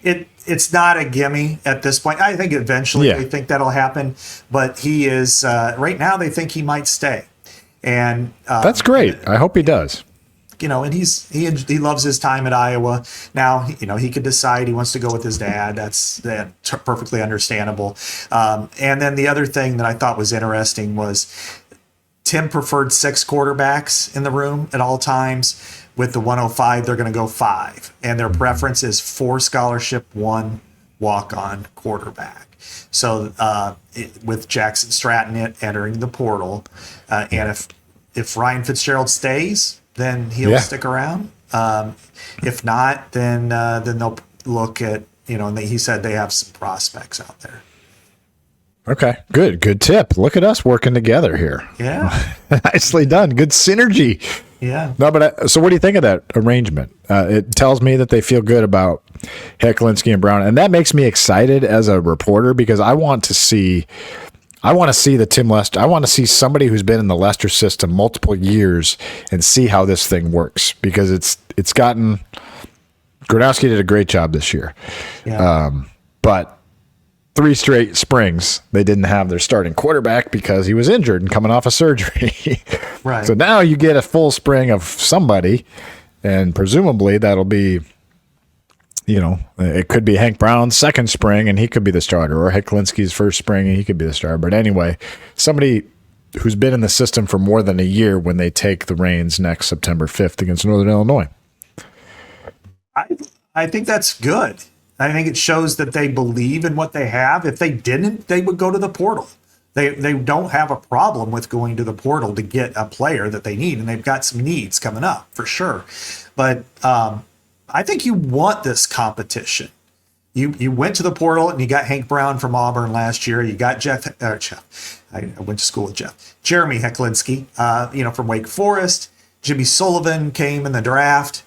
Speaker 4: It's not a gimme at this point. I think eventually they think that'll happen, but he is right now. They think he might stay, and
Speaker 3: that's great. I hope he does.
Speaker 4: And he loves his time at Iowa. Now, he could decide he wants to go with his dad. That's perfectly understandable. And then the other thing that I thought was interesting was Tim preferred 6 quarterbacks in the room at all times. With the 105, they're going to go 5. And their preference is 4 scholarship, 1 walk-on quarterback. So with Jackson Stratton entering the portal, and if Ryan Fitzgerald stays, then he'll stick around. If not, then they'll look at, and he said they have some prospects out there.
Speaker 3: Okay, good tip. Look at us working together here.
Speaker 4: Yeah.
Speaker 3: Nicely done. Good synergy.
Speaker 4: Yeah.
Speaker 3: No, but so what do you think of that arrangement? It tells me that they feel good about Hecklinski and Brown, and that makes me excited as a reporter because I want to see the Tim Lester. I want to see somebody who's been in the Lester system multiple years and see how this thing works because it's gotten. Gronowski did a great job this year, but 3 straight springs they didn't have their starting quarterback because he was injured and coming off a surgery.
Speaker 4: Right.
Speaker 3: So now you get a full spring of somebody, and presumably that'll be. It could be Hank Brown's second spring and he could be the starter, or Hecklinski's first spring and he could be the starter. But anyway, somebody who's been in the system for more than a year when they take the reins next September 5th against Northern Illinois.
Speaker 4: I think that's good. I think it shows that they believe in what they have. If they didn't, they would go to the portal. They don't have a problem with going to the portal to get a player that they need, and they've got some needs coming up for sure. But I think you want this competition. You went to the portal and you got Hank Brown from Auburn last year. You got Jeff. I went to school with Jeff. Jeremy Hecklinski, from Wake Forest. Jimmy Sullivan came in the draft.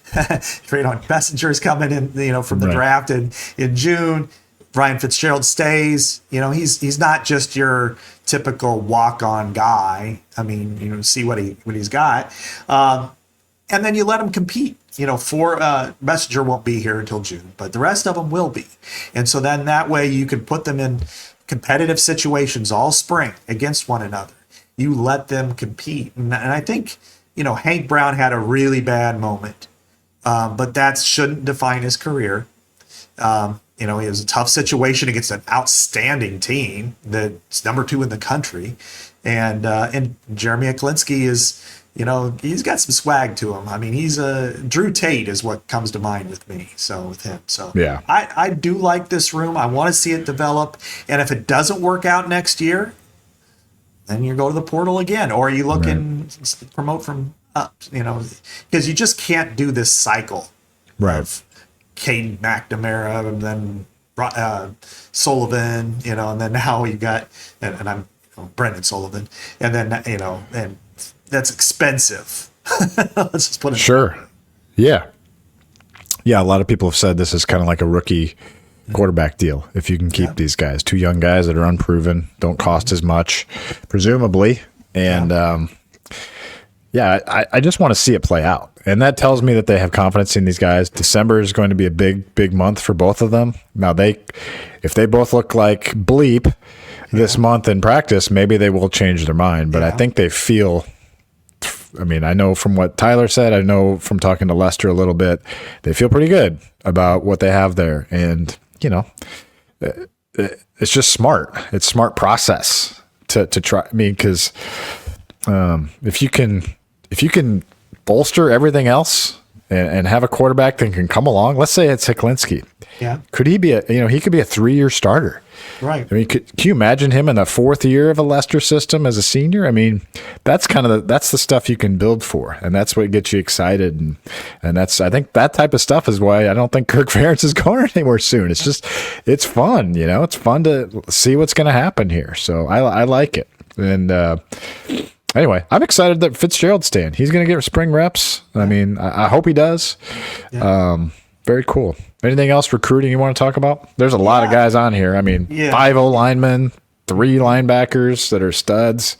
Speaker 4: Messenger's coming in, from the draft in June. Ryan Fitzgerald stays. He's not just your typical walk-on guy. I mean, see what he's got, and then you let him compete. For Messenger won't be here until June, but the rest of them will be, and so then that way you can put them in competitive situations all spring against one another. You let them compete, and I think Hank Brown had a really bad moment, but that shouldn't define his career. It was a tough situation against an outstanding team that's number 2 in the country. And Jeremy Hecklinski is, he's got some swag to him. I mean, he's Drew Tate is what comes to mind with me. So with him. So yeah, I do like this room. I want to see it develop. And if it doesn't work out next year, then you go to the portal again, or you look and promote from up, because you just can't do this cycle of Caden McNamara and then Sullivan, and then now you got, and I'm Brendan Sullivan, and then, and that's expensive. Let's just put it.
Speaker 3: Sure. Yeah. Yeah. A lot of people have said this is kind of like a rookie quarterback deal. If you can keep these guys, 2 young guys that are unproven, don't cost as much, presumably. And, I just want to see it play out. And that tells me that they have confidence in these guys. December is going to be a big month for both of them. Now, if they both look like bleep this month in practice, maybe they will change their mind. But I think they feel, I know from what Tyler said, I know from talking to Lester a little bit, they feel pretty good about what they have there. And, it's just smart. It's smart process to try. Because if you can bolster everything else and have a quarterback that can come along, let's say it's Hecklinski.
Speaker 4: Yeah.
Speaker 3: Could he be he could be a 3-year starter.
Speaker 4: Right.
Speaker 3: Can you imagine him in the 4th year of a Lester system as a senior? That's that's the stuff you can build for, and that's what gets you excited. And that's, I think that type of stuff is why I don't think Kirk Ferentz is going anywhere soon. It's just, it's fun, it's fun to see what's going to happen here. So I like it. And, anyway, I'm excited that Fitzgerald's staying. He's going to get spring reps. I hope he does. Yeah. Very cool. Anything else recruiting you want to talk about? There's a lot of guys on here. 5 O-linemen, 3 linebackers that are studs,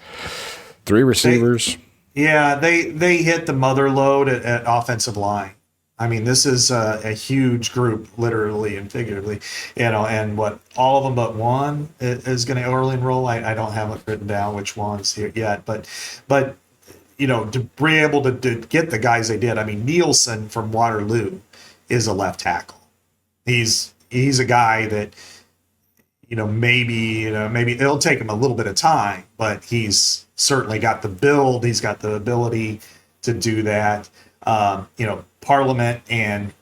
Speaker 3: 3 receivers.
Speaker 4: They hit the mother load at offensive line. I mean, this is a huge group, literally and figuratively, and what all of them but one is going to early enroll. I don't have it written down which ones here yet, but to be able to get the guys they did. I mean, Nielsen from Waterloo is a left tackle. He's a guy that, maybe it'll take him a little bit of time, but he's certainly got the build. He's got the ability to do that. Parliament and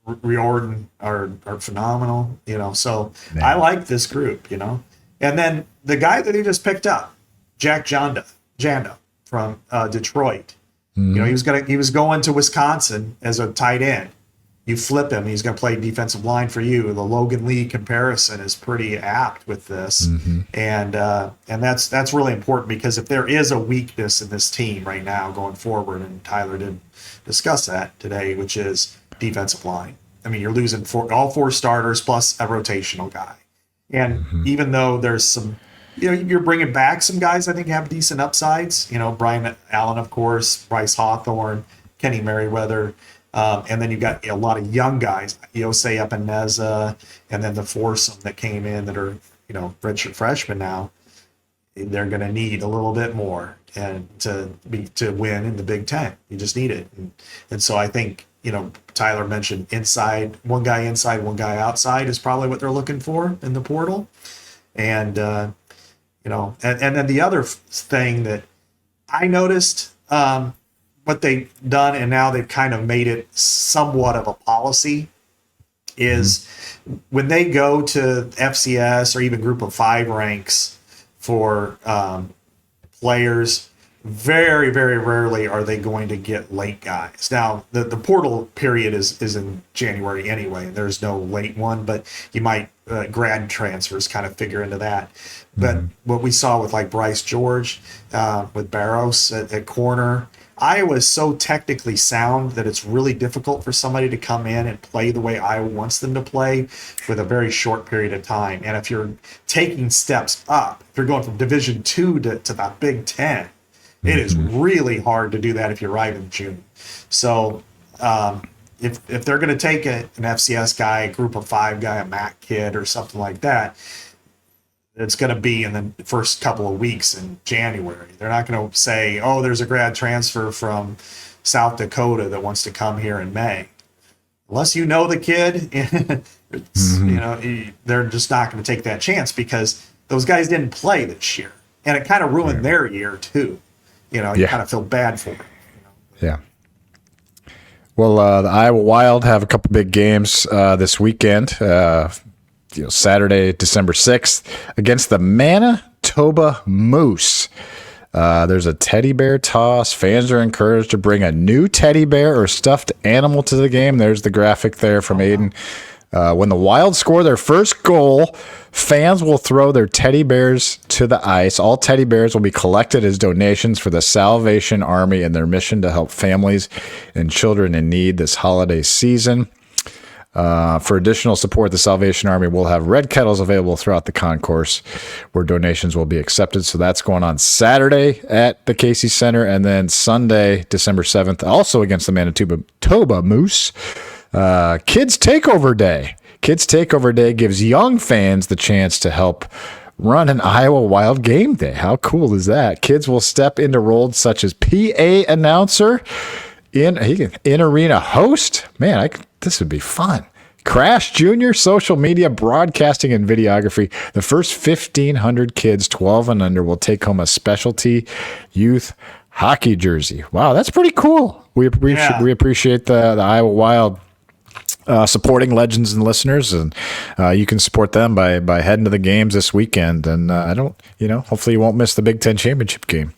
Speaker 4: Riordan are phenomenal, so man. I like this group, and then the guy that he just picked up, Jack Janda from Detroit, he was going to Wisconsin as a tight end. You flip him, he's going to play defensive line for you. The Logan Lee comparison is pretty apt with this, and that's really important, because if there is a weakness in this team right now going forward, and Tyler did discuss that today, which is defensive line. I mean, you're losing all four starters plus a rotational guy, and even though there's some, you're bringing back some guys I think have decent upsides. Brian Allen, of course, Bryce Hawthorne, Kenny Merriweather. And then you've got a lot of young guys, Yosei Epineza, and then the foursome that came in that are, redshirt freshmen now. They're going to need a little bit more and to win in the Big Ten. You just need it. And so I think, Tyler mentioned one guy inside, one guy outside is probably what they're looking for in the portal. And, and then the other thing that I noticed, what they've done, and now they've kind of made it somewhat of a policy, is when they go to FCS or even Group of 5 ranks for players, very, very rarely are they going to get late guys. Now, the portal period is in January anyway. There's no late one, but you might grad transfers kind of figure into that. But what we saw with like Bryce George, with Barros at corner, Iowa is so technically sound that it's really difficult for somebody to come in and play the way Iowa wants them to play with a very short period of time. And if you're taking steps up, if you're going from Division II to the Big Ten, it is really hard to do that if you're right in June. So if they're going to take an FCS guy, a Group of 5 guy, a MAC kid or something like that, it's going to be in the first couple of weeks in January. They're not going to say, oh, there's a grad transfer from South Dakota that wants to come here in May. Unless you know the kid, they're just not going to take that chance, because those guys didn't play this year. And it kind of ruined their year too. You kind of feel bad for them.
Speaker 3: Yeah. Well, the Iowa Wild have a couple big games this weekend. Saturday, December 6th, against the Manitoba Moose. There's a teddy bear toss. Fans are encouraged to bring a new teddy bear or stuffed animal to the game. There's the graphic there from Aiden. When the Wild score their first goal, fans will throw their teddy bears to the ice. All teddy bears will be collected as donations for the Salvation Army in their mission to help families and children in need this holiday season. For additional support, the Salvation Army will have red kettles available throughout the concourse where donations will be accepted. So that's going on Saturday at the Casey Center, and then Sunday, December 7th, also against the Manitoba Moose. Kids Takeover Day. Kids Takeover Day gives young fans the chance to help run an Iowa Wild game day. How cool is that? Kids will step into roles such as PA announcer, in-arena host. Man, this would be fun. Crash Junior, social media, broadcasting, and videography. The first 1,500 kids 12 and under will take home a specialty youth hockey jersey. Wow, that's pretty cool. We appreciate the Iowa Wild supporting legends and listeners, and you can support them by heading to the games this weekend. And hopefully you won't miss the Big Ten championship game.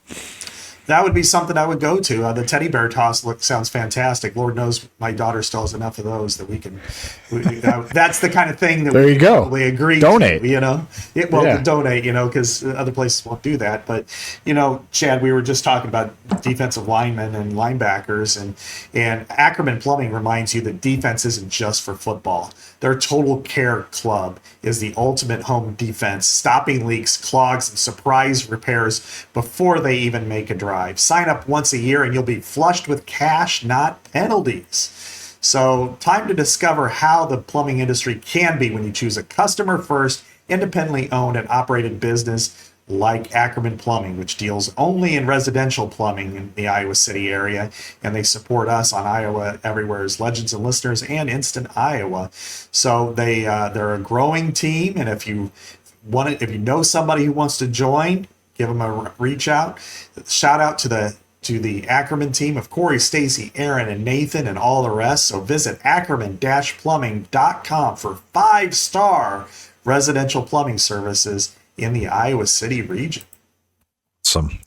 Speaker 4: That would be something I would go to. The teddy bear toss sounds fantastic. Lord knows my daughter still has enough of those that we can. That's the kind of thing that
Speaker 3: there
Speaker 4: we
Speaker 3: you go.
Speaker 4: Probably agree
Speaker 3: donate.
Speaker 4: To donate. Because other places won't do that. But Chad, we were just talking about defensive linemen and linebackers, and Ackerman Plumbing reminds you that defense isn't just for football. Their Total Care Club is the ultimate home defense, stopping leaks, clogs, and surprise repairs before they even make a drive. Sign up once a year and you'll be flushed with cash, not penalties. So time to discover how the plumbing industry can be when you choose a customer-first, independently owned and operated business like Ackerman Plumbing, which deals only in residential plumbing in the Iowa City area, and they support us on Iowa Everywhere's Legends and Listeners and Instant Iowa. So they're a growing team, and if you know somebody who wants to join, give them a reach out. Shout out to the Ackerman team of Corey, Stacy, Aaron, and Nathan, and all the rest. So visit ackerman-plumbing.com for 5-star residential plumbing services in the Iowa City region.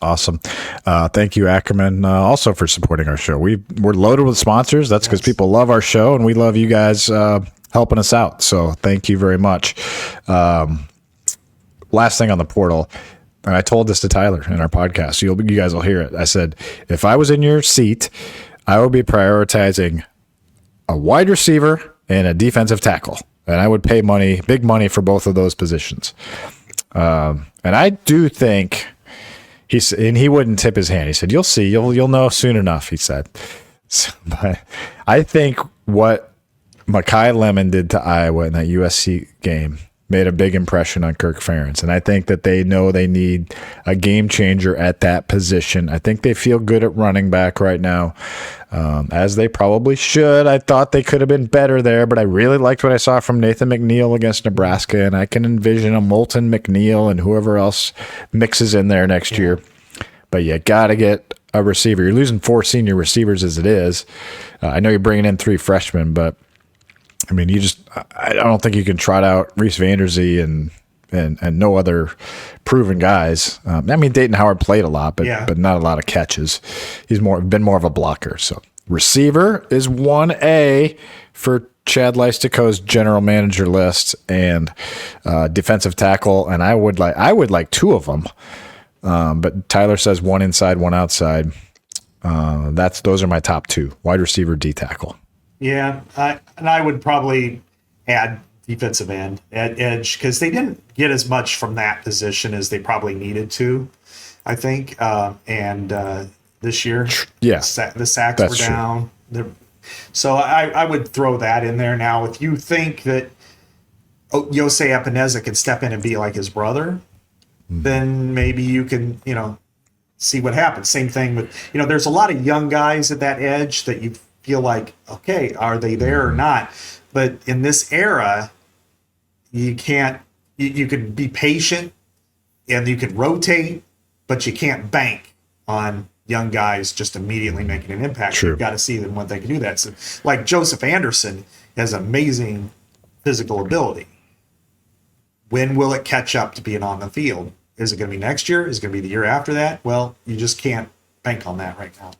Speaker 3: Awesome. Thank you, Ackerman, also for supporting our show. We're loaded with sponsors. That's because people love our show, and we love you guys helping us out. So thank you very much. Last thing on the portal, and I told this to Tyler in our podcast, so you guys will hear it. I said, if I was in your seat, I would be prioritizing a wide receiver and a defensive tackle, and I would pay big money for both of those positions. And I do think he wouldn't tip his hand. He said, "You'll see, you'll know soon enough," he said. So, but I think what Makai Lemon did to Iowa in that USC game made a big impression on Kirk Ferentz. And I think that they know they need a game changer at that position. I think they feel good at running back right now, as they probably should. I thought they could have been better there, but I really liked what I saw from Nathan McNeil against Nebraska, and I can envision a Moulton McNeil and whoever else mixes in there next year. But you got to get a receiver. You're losing 4 senior receivers as it is. I know you're bringing in 3 freshmen, but I mean, I don't think you can trot out Reese Vanderzee and no other proven guys. I mean, Dayton Howard played a lot, but not a lot of catches. He's been more of a blocker. So receiver is 1A for Chad Leistikow's general manager list, and defensive tackle. And I would like 2 of them. But Tyler says 1 inside, 1 outside. Those are my top 2: wide receiver, D tackle.
Speaker 4: Yeah, I would probably add defensive end at edge, because they didn't get as much from that position as they probably needed to, I think. And this year, the sacks were down. So I would throw that in there. Now, if you think that Yosei Epineza can step in and be like his brother, then maybe you can, see what happens. Same thing with, there's a lot of young guys at that edge that you feel like, okay, are they there or not? But in this era, you can't, you can be patient and you can rotate, but you can't bank on young guys just immediately making an impact.
Speaker 3: True.
Speaker 4: You've got to see them when they can do that. So, like Joseph Anderson has amazing physical ability. When will it catch up to being on the field? Is it going to be next year? Is it going to be the year after that? Well, you just can't bank on that right now.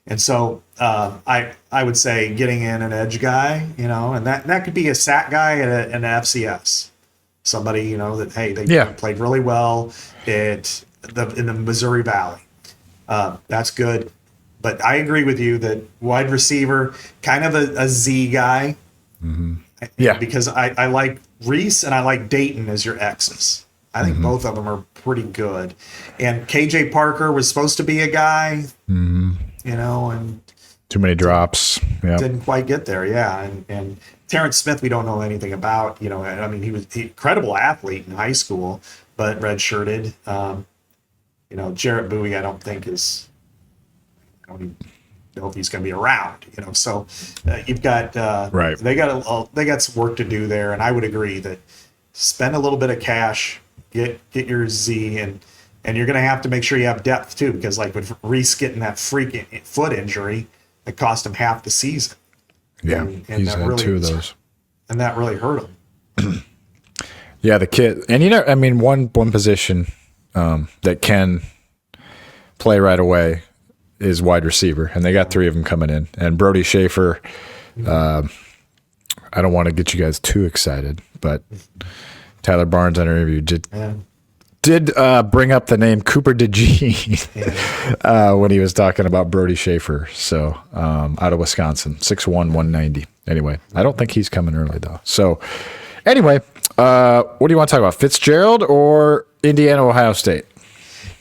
Speaker 4: And so I would say getting in an edge guy, and that could be a sack guy at an FCS. Somebody, that, hey, they played really well in the Missouri Valley. That's good. But I agree with you that wide receiver, kind of a Z guy. Mm-hmm. Yeah. Because I like Reese and I like Dayton as your X's. I think both of them are pretty good. And KJ Parker was supposed to be a guy, and
Speaker 3: too many drops.
Speaker 4: Didn't quite get there. Yeah. And Terrence Smith, we don't know anything about, I mean, he was an incredible athlete in high school, but redshirted. Jarrett Bowie, I don't think I don't even know if he's going to be around, so you've got, they got some work to do there. And I would agree that spend a little bit of cash, get your Z, and you're going to have to make sure you have depth too, because like with Reese getting that freak foot injury, it cost him half the season.
Speaker 3: Yeah,
Speaker 4: and
Speaker 3: he's had 2 of those,
Speaker 4: and that really hurt him.
Speaker 3: Yeah, the kid, and one position that can play right away is wide receiver, and they got 3 of them coming in. And Brody Schaefer, I don't want to get you guys too excited, but Tyler Barnes on our interview did bring up the name Cooper DeGene when he was talking about Brody Schaefer. So out of Wisconsin, 6'1", 190. Anyway, I don't think he's coming early though. So anyway, what do you want to talk about? Fitzgerald or Indiana, Ohio State?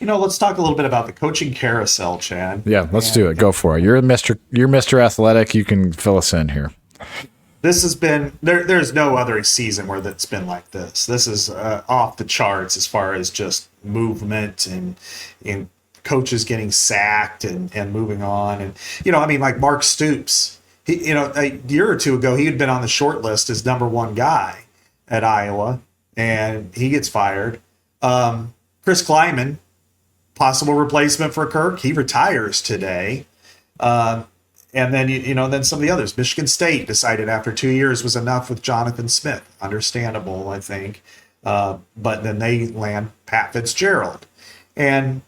Speaker 4: Let's talk a little bit about the coaching carousel, Chad.
Speaker 3: Yeah, let's do it. Go for it. You're Mr. Athletic. You can fill us in here.
Speaker 4: This has been there's no other season where that's been like this. This is off the charts as far as just movement and coaches getting sacked and moving on. And I mean, like Mark Stoops, he, a year or two ago he had been on the short list as number one guy at Iowa, and he gets fired. Chris Kleiman, possible replacement for Kirk, he retires today. And then, then some of the others. Michigan State decided after 2 years was enough with Jonathan Smith. Understandable, I think. But then they land Pat Fitzgerald. And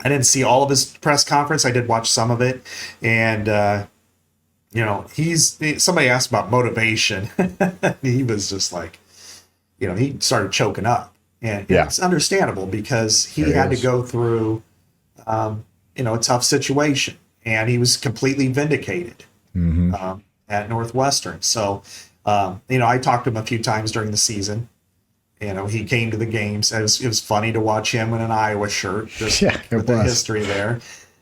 Speaker 4: I didn't see all of his press conference. I did watch some of it. And, somebody asked about motivation. He was just like, he started choking up. And it's understandable because he had to go through, a tough situation. And he was completely vindicated at Northwestern. So, I talked to him a few times during the season. He came to the games. It was funny to watch him in an Iowa shirt, just with the history there.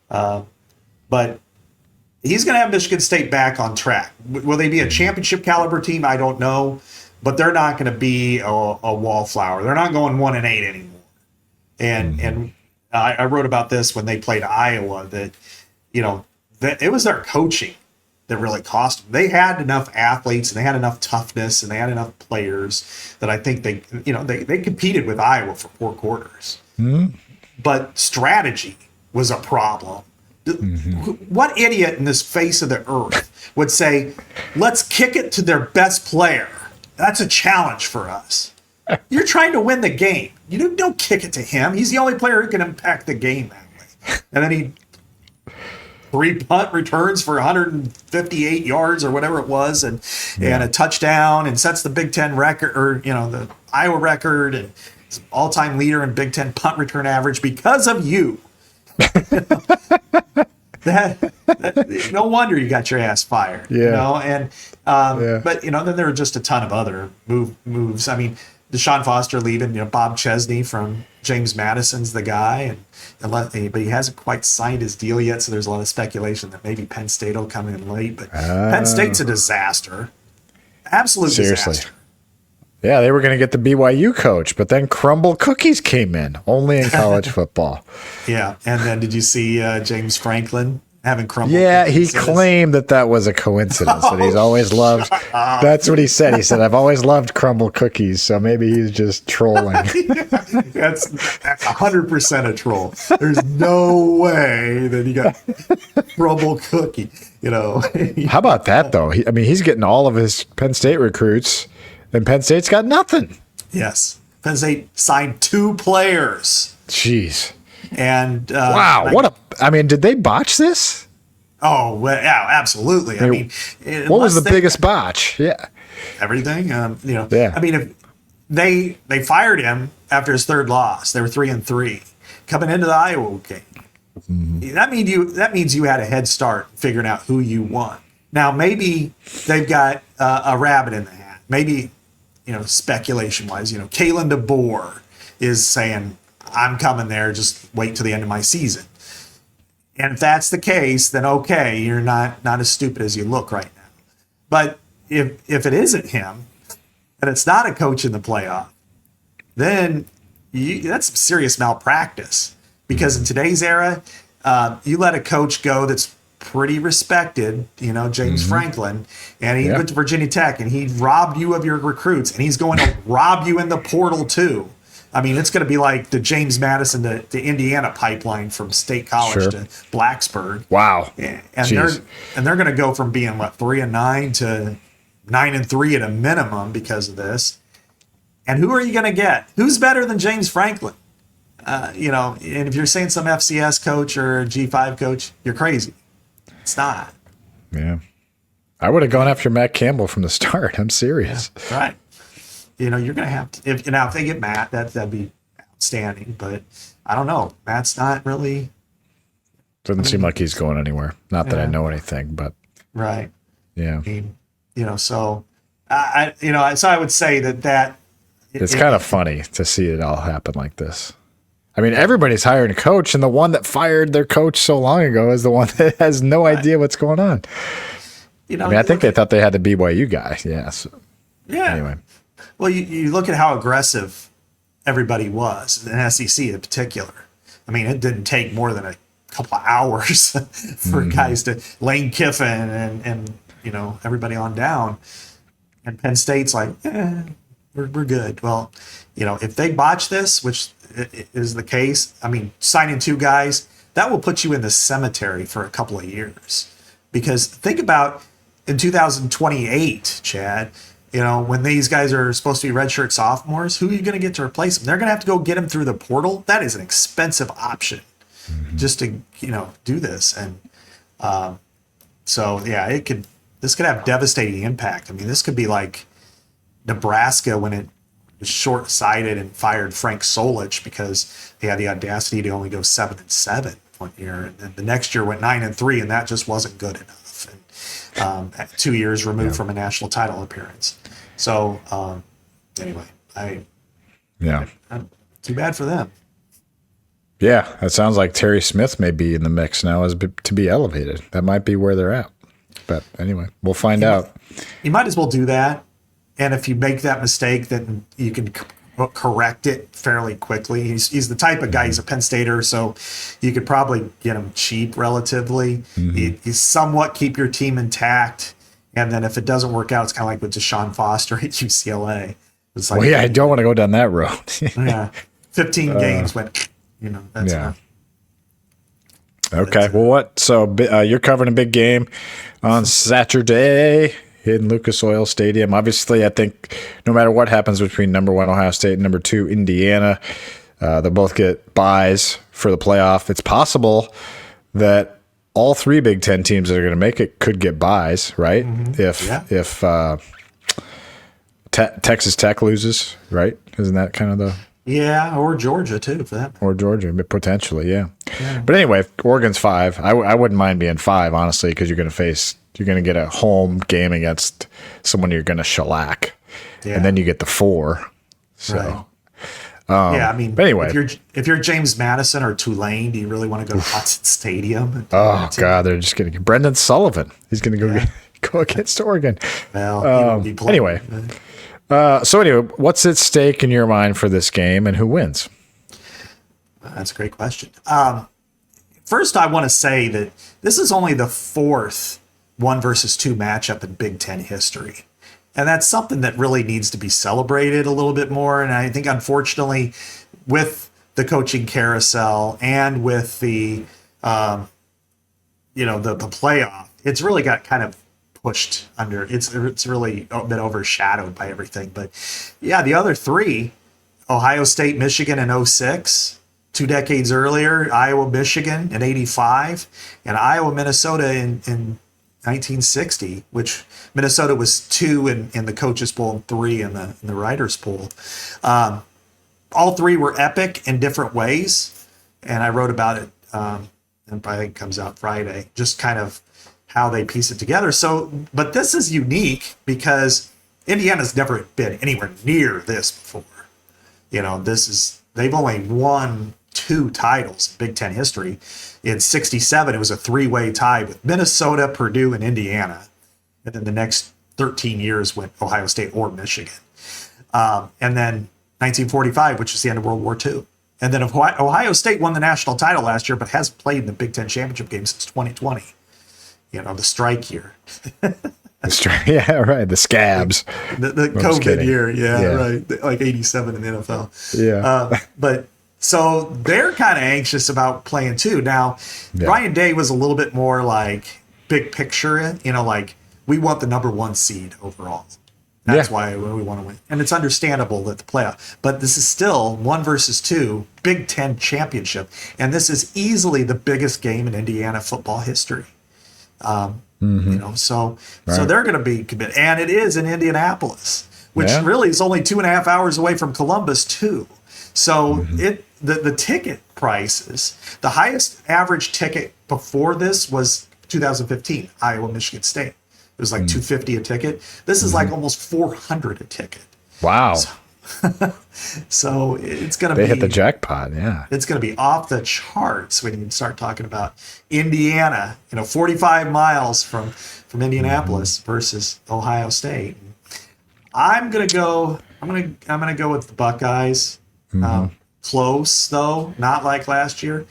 Speaker 4: But he's going to have Michigan State back on track. Will they be a championship caliber team? I don't know. But they're not going to be a wallflower. They're not going 1-8 anymore. And I wrote about this when they played Iowa that that it was their coaching that really cost them. They had enough athletes and they had enough toughness and they had enough players that I think they competed with Iowa for 4 quarters. But strategy was a problem. What idiot in this face of the earth would say, let's kick it to their best player? That's a challenge for us. You're trying to win the game. You don't kick it to him. He's the only player who can impact the game that way. And then he 3 punt returns for 158 yards or whatever it was, and a touchdown, and sets the Big Ten record, or the Iowa record, and all-time leader in Big Ten punt return average because of you. that no wonder you got your ass fired. And but then there were just a ton of other moves. I mean, Deshaun Foster leaving, Bob Chesney from James Madison's the guy, but he hasn't quite signed his deal yet, so there's a lot of speculation that maybe Penn State will come in late. But Penn State's a disaster. Absolute disaster.
Speaker 3: Yeah, they were going to get the BYU coach, but then Crumble Cookies came in, only in college football.
Speaker 4: Yeah, and then did you see James Franklin having Crumble
Speaker 3: Yeah,
Speaker 4: Cookies?
Speaker 3: he claimed that was a coincidence, that he's always loved. That's what he said. He said, I've always loved Crumble Cookies, so maybe he's just trolling.
Speaker 4: That's 100% a troll. There's no way that he got Crumble Cookie,
Speaker 3: How about that, though? He's getting all of his Penn State recruits, and Penn State's got nothing.
Speaker 4: Yes. Penn State signed 2 players.
Speaker 3: Jeez.
Speaker 4: And
Speaker 3: wow, did they botch this?
Speaker 4: Oh, well, yeah, absolutely.
Speaker 3: What was the biggest botch? Yeah.
Speaker 4: Everything.
Speaker 3: Yeah.
Speaker 4: If they fired him after his 3rd loss. They were 3-3 coming into the Iowa game. That means you had a head start figuring out who you want. Now, maybe they've got a rabbit in the hat. Maybe, speculation-wise, Kalen DeBoer is saying, I'm coming there, just wait till the end of my season. And if that's the case, then okay, you're not as stupid as you look right now. But if it isn't him, and it's not a coach in the playoff, then that's some serious malpractice. Because in today's era, you let a coach go that's pretty respected, James Franklin, and he went to Virginia Tech, and he robbed you of your recruits, and he's going to rob you in the portal too. It's going to be like the James Madison to Indiana pipeline from State College to Blacksburg.
Speaker 3: Wow.
Speaker 4: And they're going to go from being 3-9 to 9-3 at a minimum because of this. And who are you going to get? Who's better than James Franklin? And if you're saying some FCS coach or G5 coach, you're crazy. It's not.
Speaker 3: Yeah. I would have gone after Matt Campbell from the start. I'm serious.
Speaker 4: Yeah, right. You're going to have to. If they get Matt, that'd be outstanding. But I don't know. Matt's not really.
Speaker 3: Doesn't seem like he's going anywhere. Not that I know anything, but.
Speaker 4: Right.
Speaker 3: Yeah.
Speaker 4: So I would say that.
Speaker 3: It's kind of funny to see it all happen like this. Everybody's hiring a coach, and the one that fired their coach so long ago is the one that has no idea what's going on.
Speaker 4: You know,
Speaker 3: I mean, I think they thought they had the BYU guy. Yeah. So,
Speaker 4: yeah.
Speaker 3: Anyway.
Speaker 4: Well, you look at how aggressive everybody was, in SEC in particular. I mean, it didn't take more than a couple of hours for guys to Lane Kiffin and you know, everybody on down. And Penn State's like, we're good. Well, you know, if they botch this, which is the case, I mean, signing 2 guys, that will put you in the cemetery for a couple of years. Because think about in 2028, Chad, you know, when these guys are supposed to be redshirt sophomores, who are you going to get to replace them? They're going to have to go get them through the portal. That is an expensive option just to, you know, do this. And so, yeah, this could have devastating impact. I mean, this could be like Nebraska when it was short-sighted and fired Frank Solich because they had the audacity to only go 7-7 one year, and then the next year went 9-3, and that just wasn't good enough. And 2 years removed from a national title appearance. So anyway, too bad for them.
Speaker 3: Yeah, that sounds like Terry Smith may be in the mix now to be elevated. That might be where they're at. But anyway, we'll find out.
Speaker 4: You might as well do that. And if you make that mistake, then you can correct it fairly quickly. He's the type of guy, he's a Penn Stater, so you could probably get him cheap relatively. You somewhat keep your team intact. And then if it doesn't work out, it's kind of like with Deshaun Foster at UCLA. It's like,
Speaker 3: I don't want to go down that road.
Speaker 4: yeah, 15 games went, you know, that's enough.
Speaker 3: Okay, well, what? So you're covering a big game on Saturday in Lucas Oil Stadium. Obviously, I think no matter what happens between number 1 Ohio State and number 2 Indiana, they'll both get byes for the playoff. It's possible that all 3 Big Ten teams that are going to make it could get byes, right? If Texas Tech loses, right? Isn't that kind of the...
Speaker 4: Yeah, or Georgia, too, for that.
Speaker 3: Or Georgia, potentially, yeah. But anyway, Oregon's 5. I wouldn't mind being 5, honestly, because you're going to get a home game against someone you're going to shellac. Yeah. And then you get the 4. So,
Speaker 4: right. I mean,
Speaker 3: but anyway.
Speaker 4: If you're James Madison or Tulane, do you really want to go to Hudson Stadium?
Speaker 3: Oh, God, they're just going to get Brendan Sullivan. He's going to go against Oregon.
Speaker 4: Well,
Speaker 3: anyway. So anyway, what's at stake in your mind for this game, and who wins?
Speaker 4: That's a great question. First, I want to say that this is only the 4th 1 versus 2 matchup in Big Ten history. And that's something that really needs to be celebrated a little bit more. And I think, unfortunately, with the coaching carousel and with the playoff, it's really got kind of pushed under. It's really been overshadowed by everything. But yeah, the other 3, Ohio State, Michigan in 06, 2 decades earlier, Iowa, Michigan in 85, and Iowa, Minnesota in 1960, which Minnesota was 2 in the coaches poll and 3 in the writers poll. All 3 were epic in different ways, and I wrote about it. And I think it comes out Friday. Just kind of how they piece it together. So, but this is unique because Indiana's never been anywhere near this before. You know, they've only won 2 titles in Big Ten history. In 67, it was a 3-way tie with Minnesota, Purdue, and Indiana. And then the next 13 years went Ohio State or Michigan. And then 1945, which is the end of World War II. And then Ohio State won the national title last year, but hasn't played in the Big Ten championship game since 2020. You know, the strike year.
Speaker 3: Yeah, right. The scabs.
Speaker 4: The COVID year. Yeah, right. Like 87 in the NFL.
Speaker 3: Yeah.
Speaker 4: But so they're kind of anxious about playing too. Now, Ryan Day was a little bit more like big picture, you know, like we want the number 1 seed overall. That's why we want to win. And it's understandable that the playoff. But this is still 1 versus 2 Big Ten championship. And this is easily the biggest game in Indiana football history. You know, so they're going to be committed, and it is in Indianapolis, which really is only 2.5 hours away from Columbus too. So the ticket prices, the highest average ticket before this was 2015 Iowa Michigan State. It was like $250 a ticket. This is like almost $400 a ticket.
Speaker 3: Wow.
Speaker 4: So it's going to be.
Speaker 3: They hit the jackpot, yeah.
Speaker 4: It's going to be off the charts when you start talking about Indiana, 45 miles from Indianapolis versus Ohio State. I'm going to go with the Buckeyes. Close though, not like last year.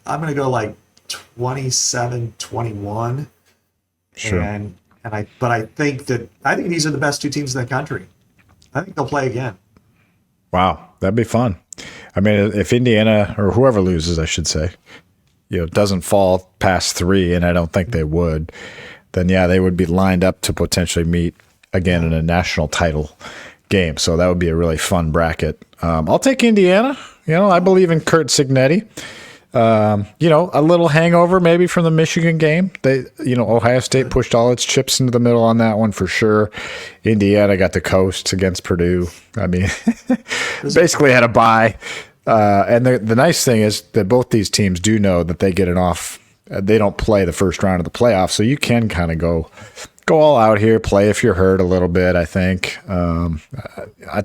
Speaker 4: I'm going to go like 27-21.
Speaker 3: Sure.
Speaker 4: But I think these are the best two teams in the country. I think they'll play again.
Speaker 3: Wow, that'd be fun. I mean, if Indiana or whoever loses, I should say, doesn't fall past 3, and I don't think they would, then yeah, they would be lined up to potentially meet again in a national title game. So that would be a really fun bracket. I'll take Indiana. I believe in Kurt Signetti. A little hangover maybe from the Michigan game. Ohio State pushed all its chips into the middle on that one for sure. Indiana got the coast against Purdue. I mean, basically had a bye. And the nice thing is that both these teams do know that they get an off. They don't play the first round of the playoffs, so you can kind of go all out here, play if you're hurt a little bit. I think. I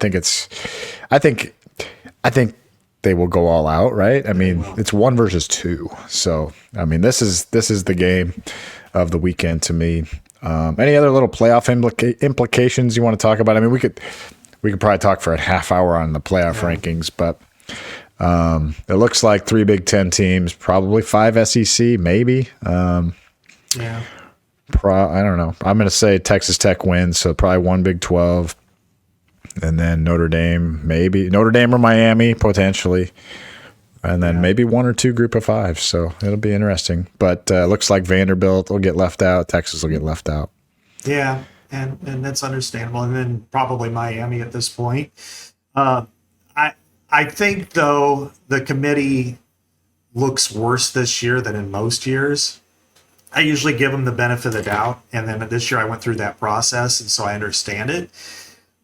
Speaker 3: think they will go all out, right? I mean, it's 1 versus 2. So, I mean, this is the game of the weekend to me. Any other little playoff implications you want to talk about? I mean, we could probably talk for a half hour on the playoff rankings, but it looks like 3 Big Ten teams, probably 5 SEC, maybe. I don't know. I'm going to say Texas Tech wins, so probably 1 Big 12. And then Notre Dame, maybe. Notre Dame or Miami, potentially. And then maybe 1 or 2 group of 5. So it'll be interesting. But it looks like Vanderbilt will get left out. Texas will get left out.
Speaker 4: Yeah, and that's understandable. And then probably Miami at this point. I think, though, the committee looks worse this year than in most years. I usually give them the benefit of the doubt. And then this year I went through that process, and so I understand it.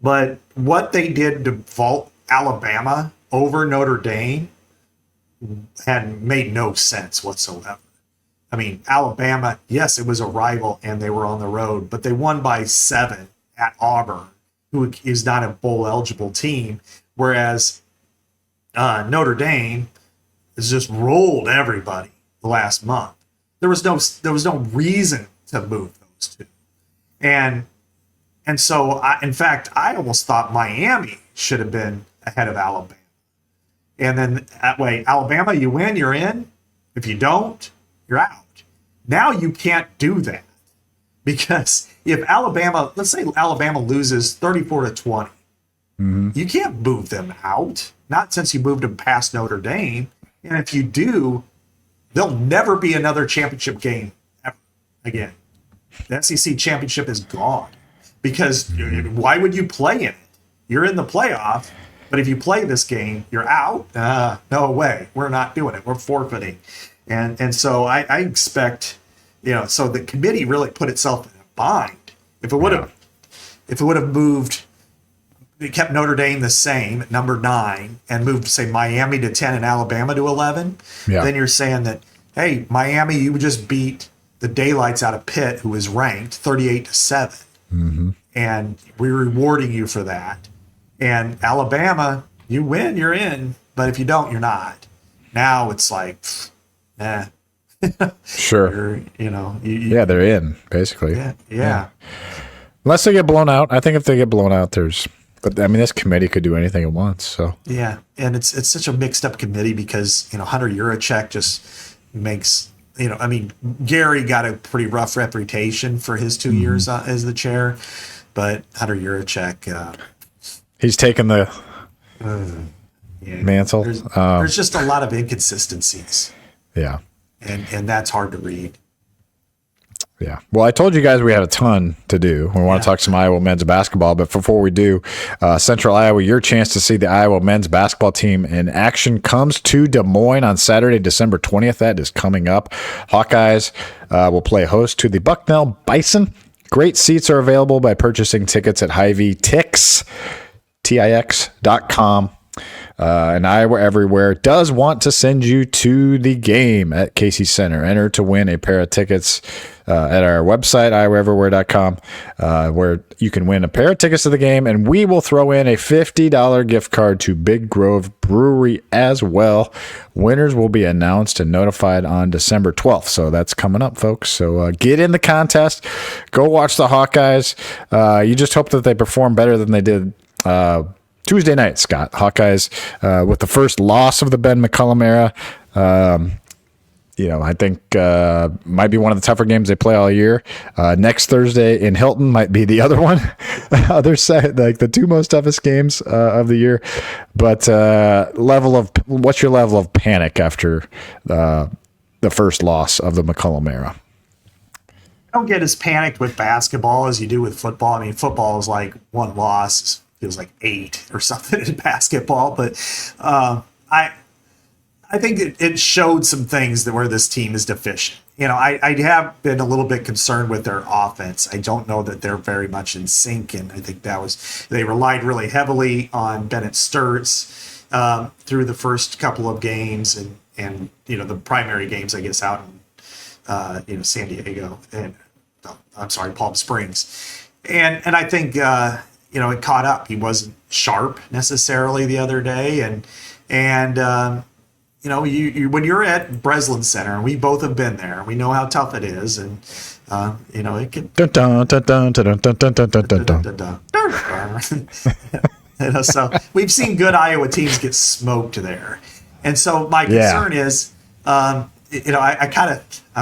Speaker 4: But what they did to vault Alabama over Notre Dame had made no sense whatsoever. I mean, Alabama, yes, it was a rival and they were on the road, but they won by 7 at Auburn, who is not a bowl eligible team, whereas Notre Dame has just rolled everybody the last month. There was no reason to move those two. And so, in fact, I almost thought Miami should have been ahead of Alabama. And then that way, Alabama, you win, you're in. If you don't, you're out. Now you can't do that. Because if Alabama, let's say Alabama loses 34-20, you can't move them out. Not since you moved them past Notre Dame. And if you do, there'll never be another championship game ever again. The SEC championship is gone. Because why would you play in it? You're in the playoff, but if you play this game, you're out. No way. We're not doing it. We're forfeiting. And so I expect, so the committee really put itself in a bind. If it would have moved, it kept Notre Dame the same at number 9 and moved, say, Miami to 10 and Alabama to 11, then you're saying that, hey, Miami, you just beat the daylights out of Pitt, who is ranked 38-7. And we're rewarding you for that. And Alabama, you win, you're in. But if you don't, you're not. Now it's like,
Speaker 3: Sure. They're in, basically.
Speaker 4: Yeah.
Speaker 3: Unless they get blown out. I think if they get blown out, but I mean, this committee could do anything at once. So
Speaker 4: yeah, and it's such a mixed up committee because Hunter Yurachek just makes. Gary got a pretty rough reputation for his 2 years as the chair, but Hunter Yurachek,
Speaker 3: he's taken the mantle.
Speaker 4: There's just a lot of inconsistencies.
Speaker 3: Yeah.
Speaker 4: And that's hard to read.
Speaker 3: Yeah. Well, I told you guys we had a ton to do. We want to talk some Iowa men's basketball, but before we do, Central Iowa, your chance to see the Iowa men's basketball team in action comes to Des Moines on Saturday, December 20th. That is coming up. Hawkeyes will play host to the Bucknell Bison. Great seats are available by purchasing tickets at Hy-Vee Tix, TIX.com. And Iowa Everywhere does want to send you to the game at Casey Center. Enter to win a pair of tickets at our website, iowaeverywhere.com, where you can win a pair of tickets to the game, and we will throw in a $50 gift card to Big Grove Brewery as well. Winners will be announced and notified on December 12th, so that's coming up, folks. So get in the contest. Go watch the Hawkeyes. You just hope that they perform better than they did Tuesday night, Scott. Hawkeyes with the first loss of the Ben McCullum era. I think might be one of the tougher games they play all year. Next Thursday in Hilton might be the other one. Other side, like the two most toughest games of the year. But what's your level of panic after the first loss of the McCullum era?
Speaker 4: I don't get as panicked with basketball as you do with football. I mean, football is like one loss feels like 8 or something in basketball, but I think it showed some things where this team is deficient. I have been a little bit concerned with their offense. I don't know that they're very much in sync, and I think they relied really heavily on Bennett Sturtz through the first couple of games, and the primary games, I guess, out in San Diego and Palm Springs, and I think it caught up. He wasn't sharp necessarily the other day, and you when you're at Breslin Center, and we both have been there, we know how tough it is, and it can. So we've seen good Iowa teams get smoked there, and so my concern is, I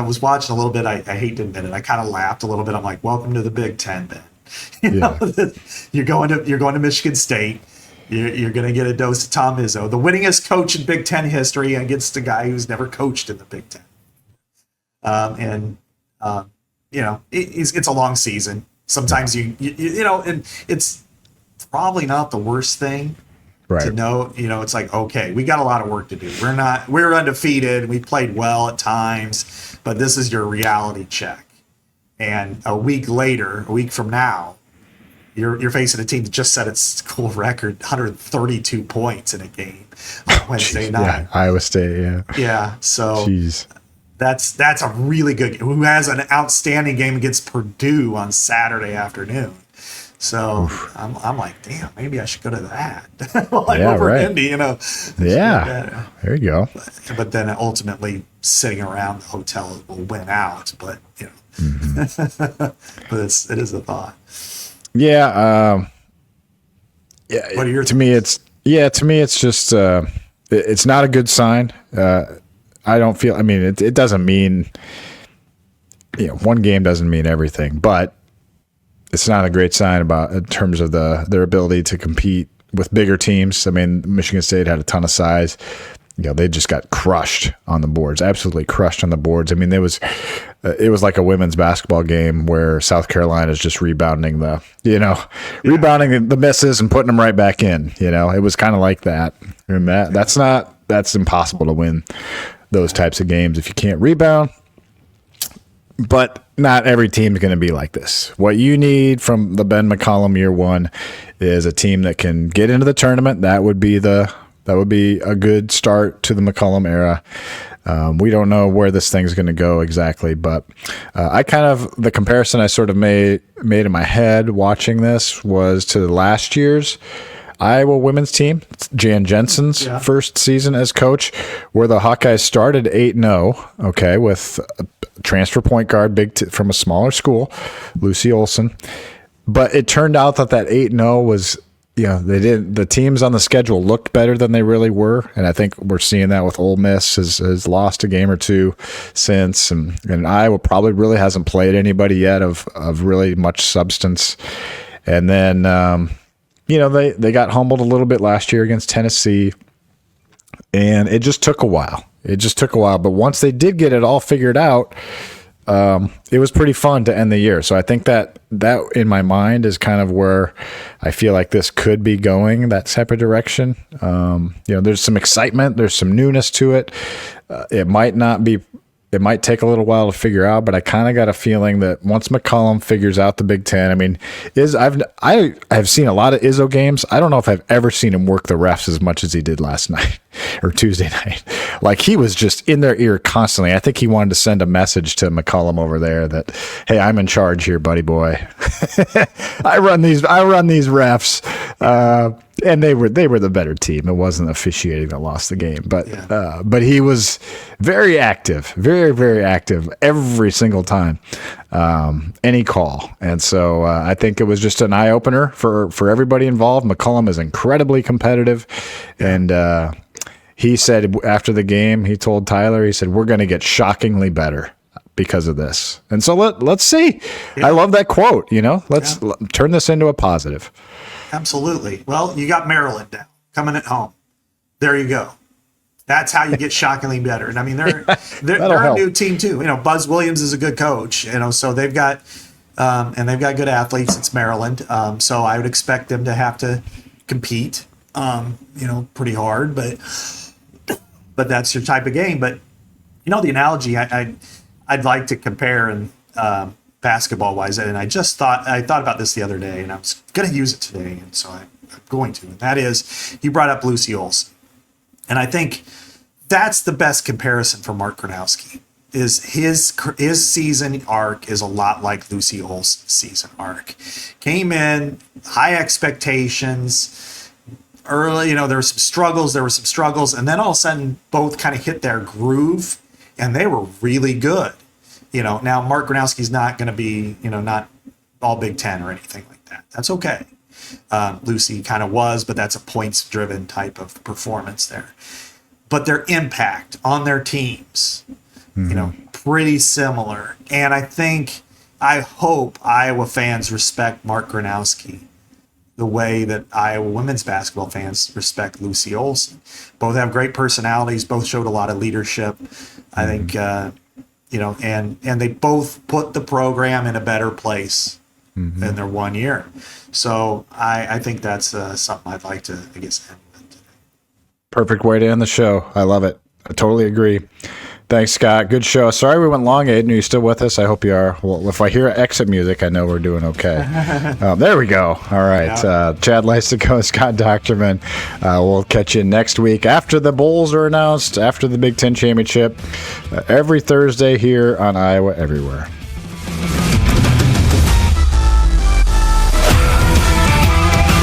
Speaker 4: was watching a little bit. I hate to admit it, I kind of laughed a little bit. I'm like, welcome to the Big Ten, then. You're going to Michigan State. You're going to get a dose of Tom Izzo, the winningest coach in Big Ten history, against a guy who's never coached in the Big Ten. It's a long season. Sometimes and it's probably not the worst thing to know. It's like, okay, we got a lot of work to do. We're undefeated. We played well at times, but this is your reality check. And a week from now, you're facing a team that just set its school record 132 points in a game on Wednesday night.
Speaker 3: Yeah, Iowa State, yeah.
Speaker 4: Yeah, so
Speaker 3: jeez.
Speaker 4: That's a really good game. Who has an outstanding game against Purdue on Saturday afternoon. So I'm like, damn, maybe I should go to that. Over Indy,
Speaker 3: Yeah, there you go.
Speaker 4: But then ultimately sitting around the hotel will win out. But but it is a thought.
Speaker 3: Yeah.
Speaker 4: What are your
Speaker 3: to me it's just it's not a good sign. I don't feel. I mean, it doesn't mean one game doesn't mean everything, but it's not a great sign in terms of their ability to compete with bigger teams. I mean, Michigan State had a ton of size. They just got crushed on the boards, absolutely crushed on the boards. I mean, it was like a women's basketball game where South Carolina is just rebounding the misses and putting them right back in. It was kind of like that. And that's impossible to win those types of games if you can't rebound. But not every team is going to be like this. What you need from the Ben McCullum year one is a team that can get into the tournament. That would be a good start to the McCullum era. We don't know where this thing's going to go exactly, but the comparison I sort of made in my head watching this was to last year's Iowa women's team, Jan Jensen's first season as coach, where the Hawkeyes started 8-0, with a transfer point guard from a smaller school, Lucy Olson. But it turned out that 8-0 was, the teams on the schedule looked better than they really were, and I think we're seeing that with Ole Miss has lost a game or two since, and Iowa probably really hasn't played anybody yet of really much substance. And then they got humbled a little bit last year against Tennessee, and it just took a while. But once they did get it all figured out, it was pretty fun to end the year. So I think that in my mind is kind of where I feel like this could be going, that type of direction. There's some excitement, there's some newness to it. It might not be it might take a little while to figure out, but I kind of got a feeling that once McCollum figures out the Big Ten, I mean, I have seen a lot of Izzo games. I don't know if I've ever seen him work the refs as much as he did last night or Tuesday night. Like, he was just in their ear constantly. I think he wanted to send a message to McCollum over there that, hey, I'm in charge here, buddy boy. I run these refs. And they were the better team. It wasn't officiating that lost the game, but he was very active, very, very active every single time, any call. And so I think it was just an eye opener for everybody involved. McCollum is incredibly competitive, and he said after the game, he told Tyler, he said, we're going to get shockingly better because of this. And so let's see. Yeah. I love that quote. Let's turn this into a positive.
Speaker 4: Absolutely. Well, you got Maryland now coming at home. There you go. That's how you get shockingly better. And I mean, they're a new team too. Buzz Williams is a good coach. So they've got and they've got good athletes. It's Maryland. So I would expect them to have to compete. Pretty hard, but that's your type of game. But the analogy I'd like to compare and. Basketball wise, and I thought about this the other day, and I was going to use it today, and so I'm going to. And that is, you brought up Lucy Olson, and I think that's the best comparison for Mark Gronowski. Is his season arc is a lot like Lucy Olson's season arc. Came in high expectations early. There were some struggles, and then all of a sudden both kind of hit their groove, and they were really good. Now Mark Gronowski's not going to be, not all Big Ten or anything like that. That's okay. Lucy kind of was, but that's a points-driven type of performance there. But their impact on their teams, pretty similar. And I hope Iowa fans respect Mark Gronowski the way that Iowa women's basketball fans respect Lucy Olson. Both have great personalities. Both showed a lot of leadership. I think. And they both put the program in a better place in their 1 year. So I think that's something I'd like to, end with today.
Speaker 3: Perfect way to end the show. I love it. I totally agree. Thanks, Scott. Good show. Sorry we went long, Aiden. Are you still with us? I hope you are. Well, if I hear exit music, I know we're doing okay. There we go. All right. Yeah. Chad Leistikow and Scott Dochterman. We'll catch you next week after the bowls are announced, after the Big Ten Championship, every Thursday here on Iowa Everywhere.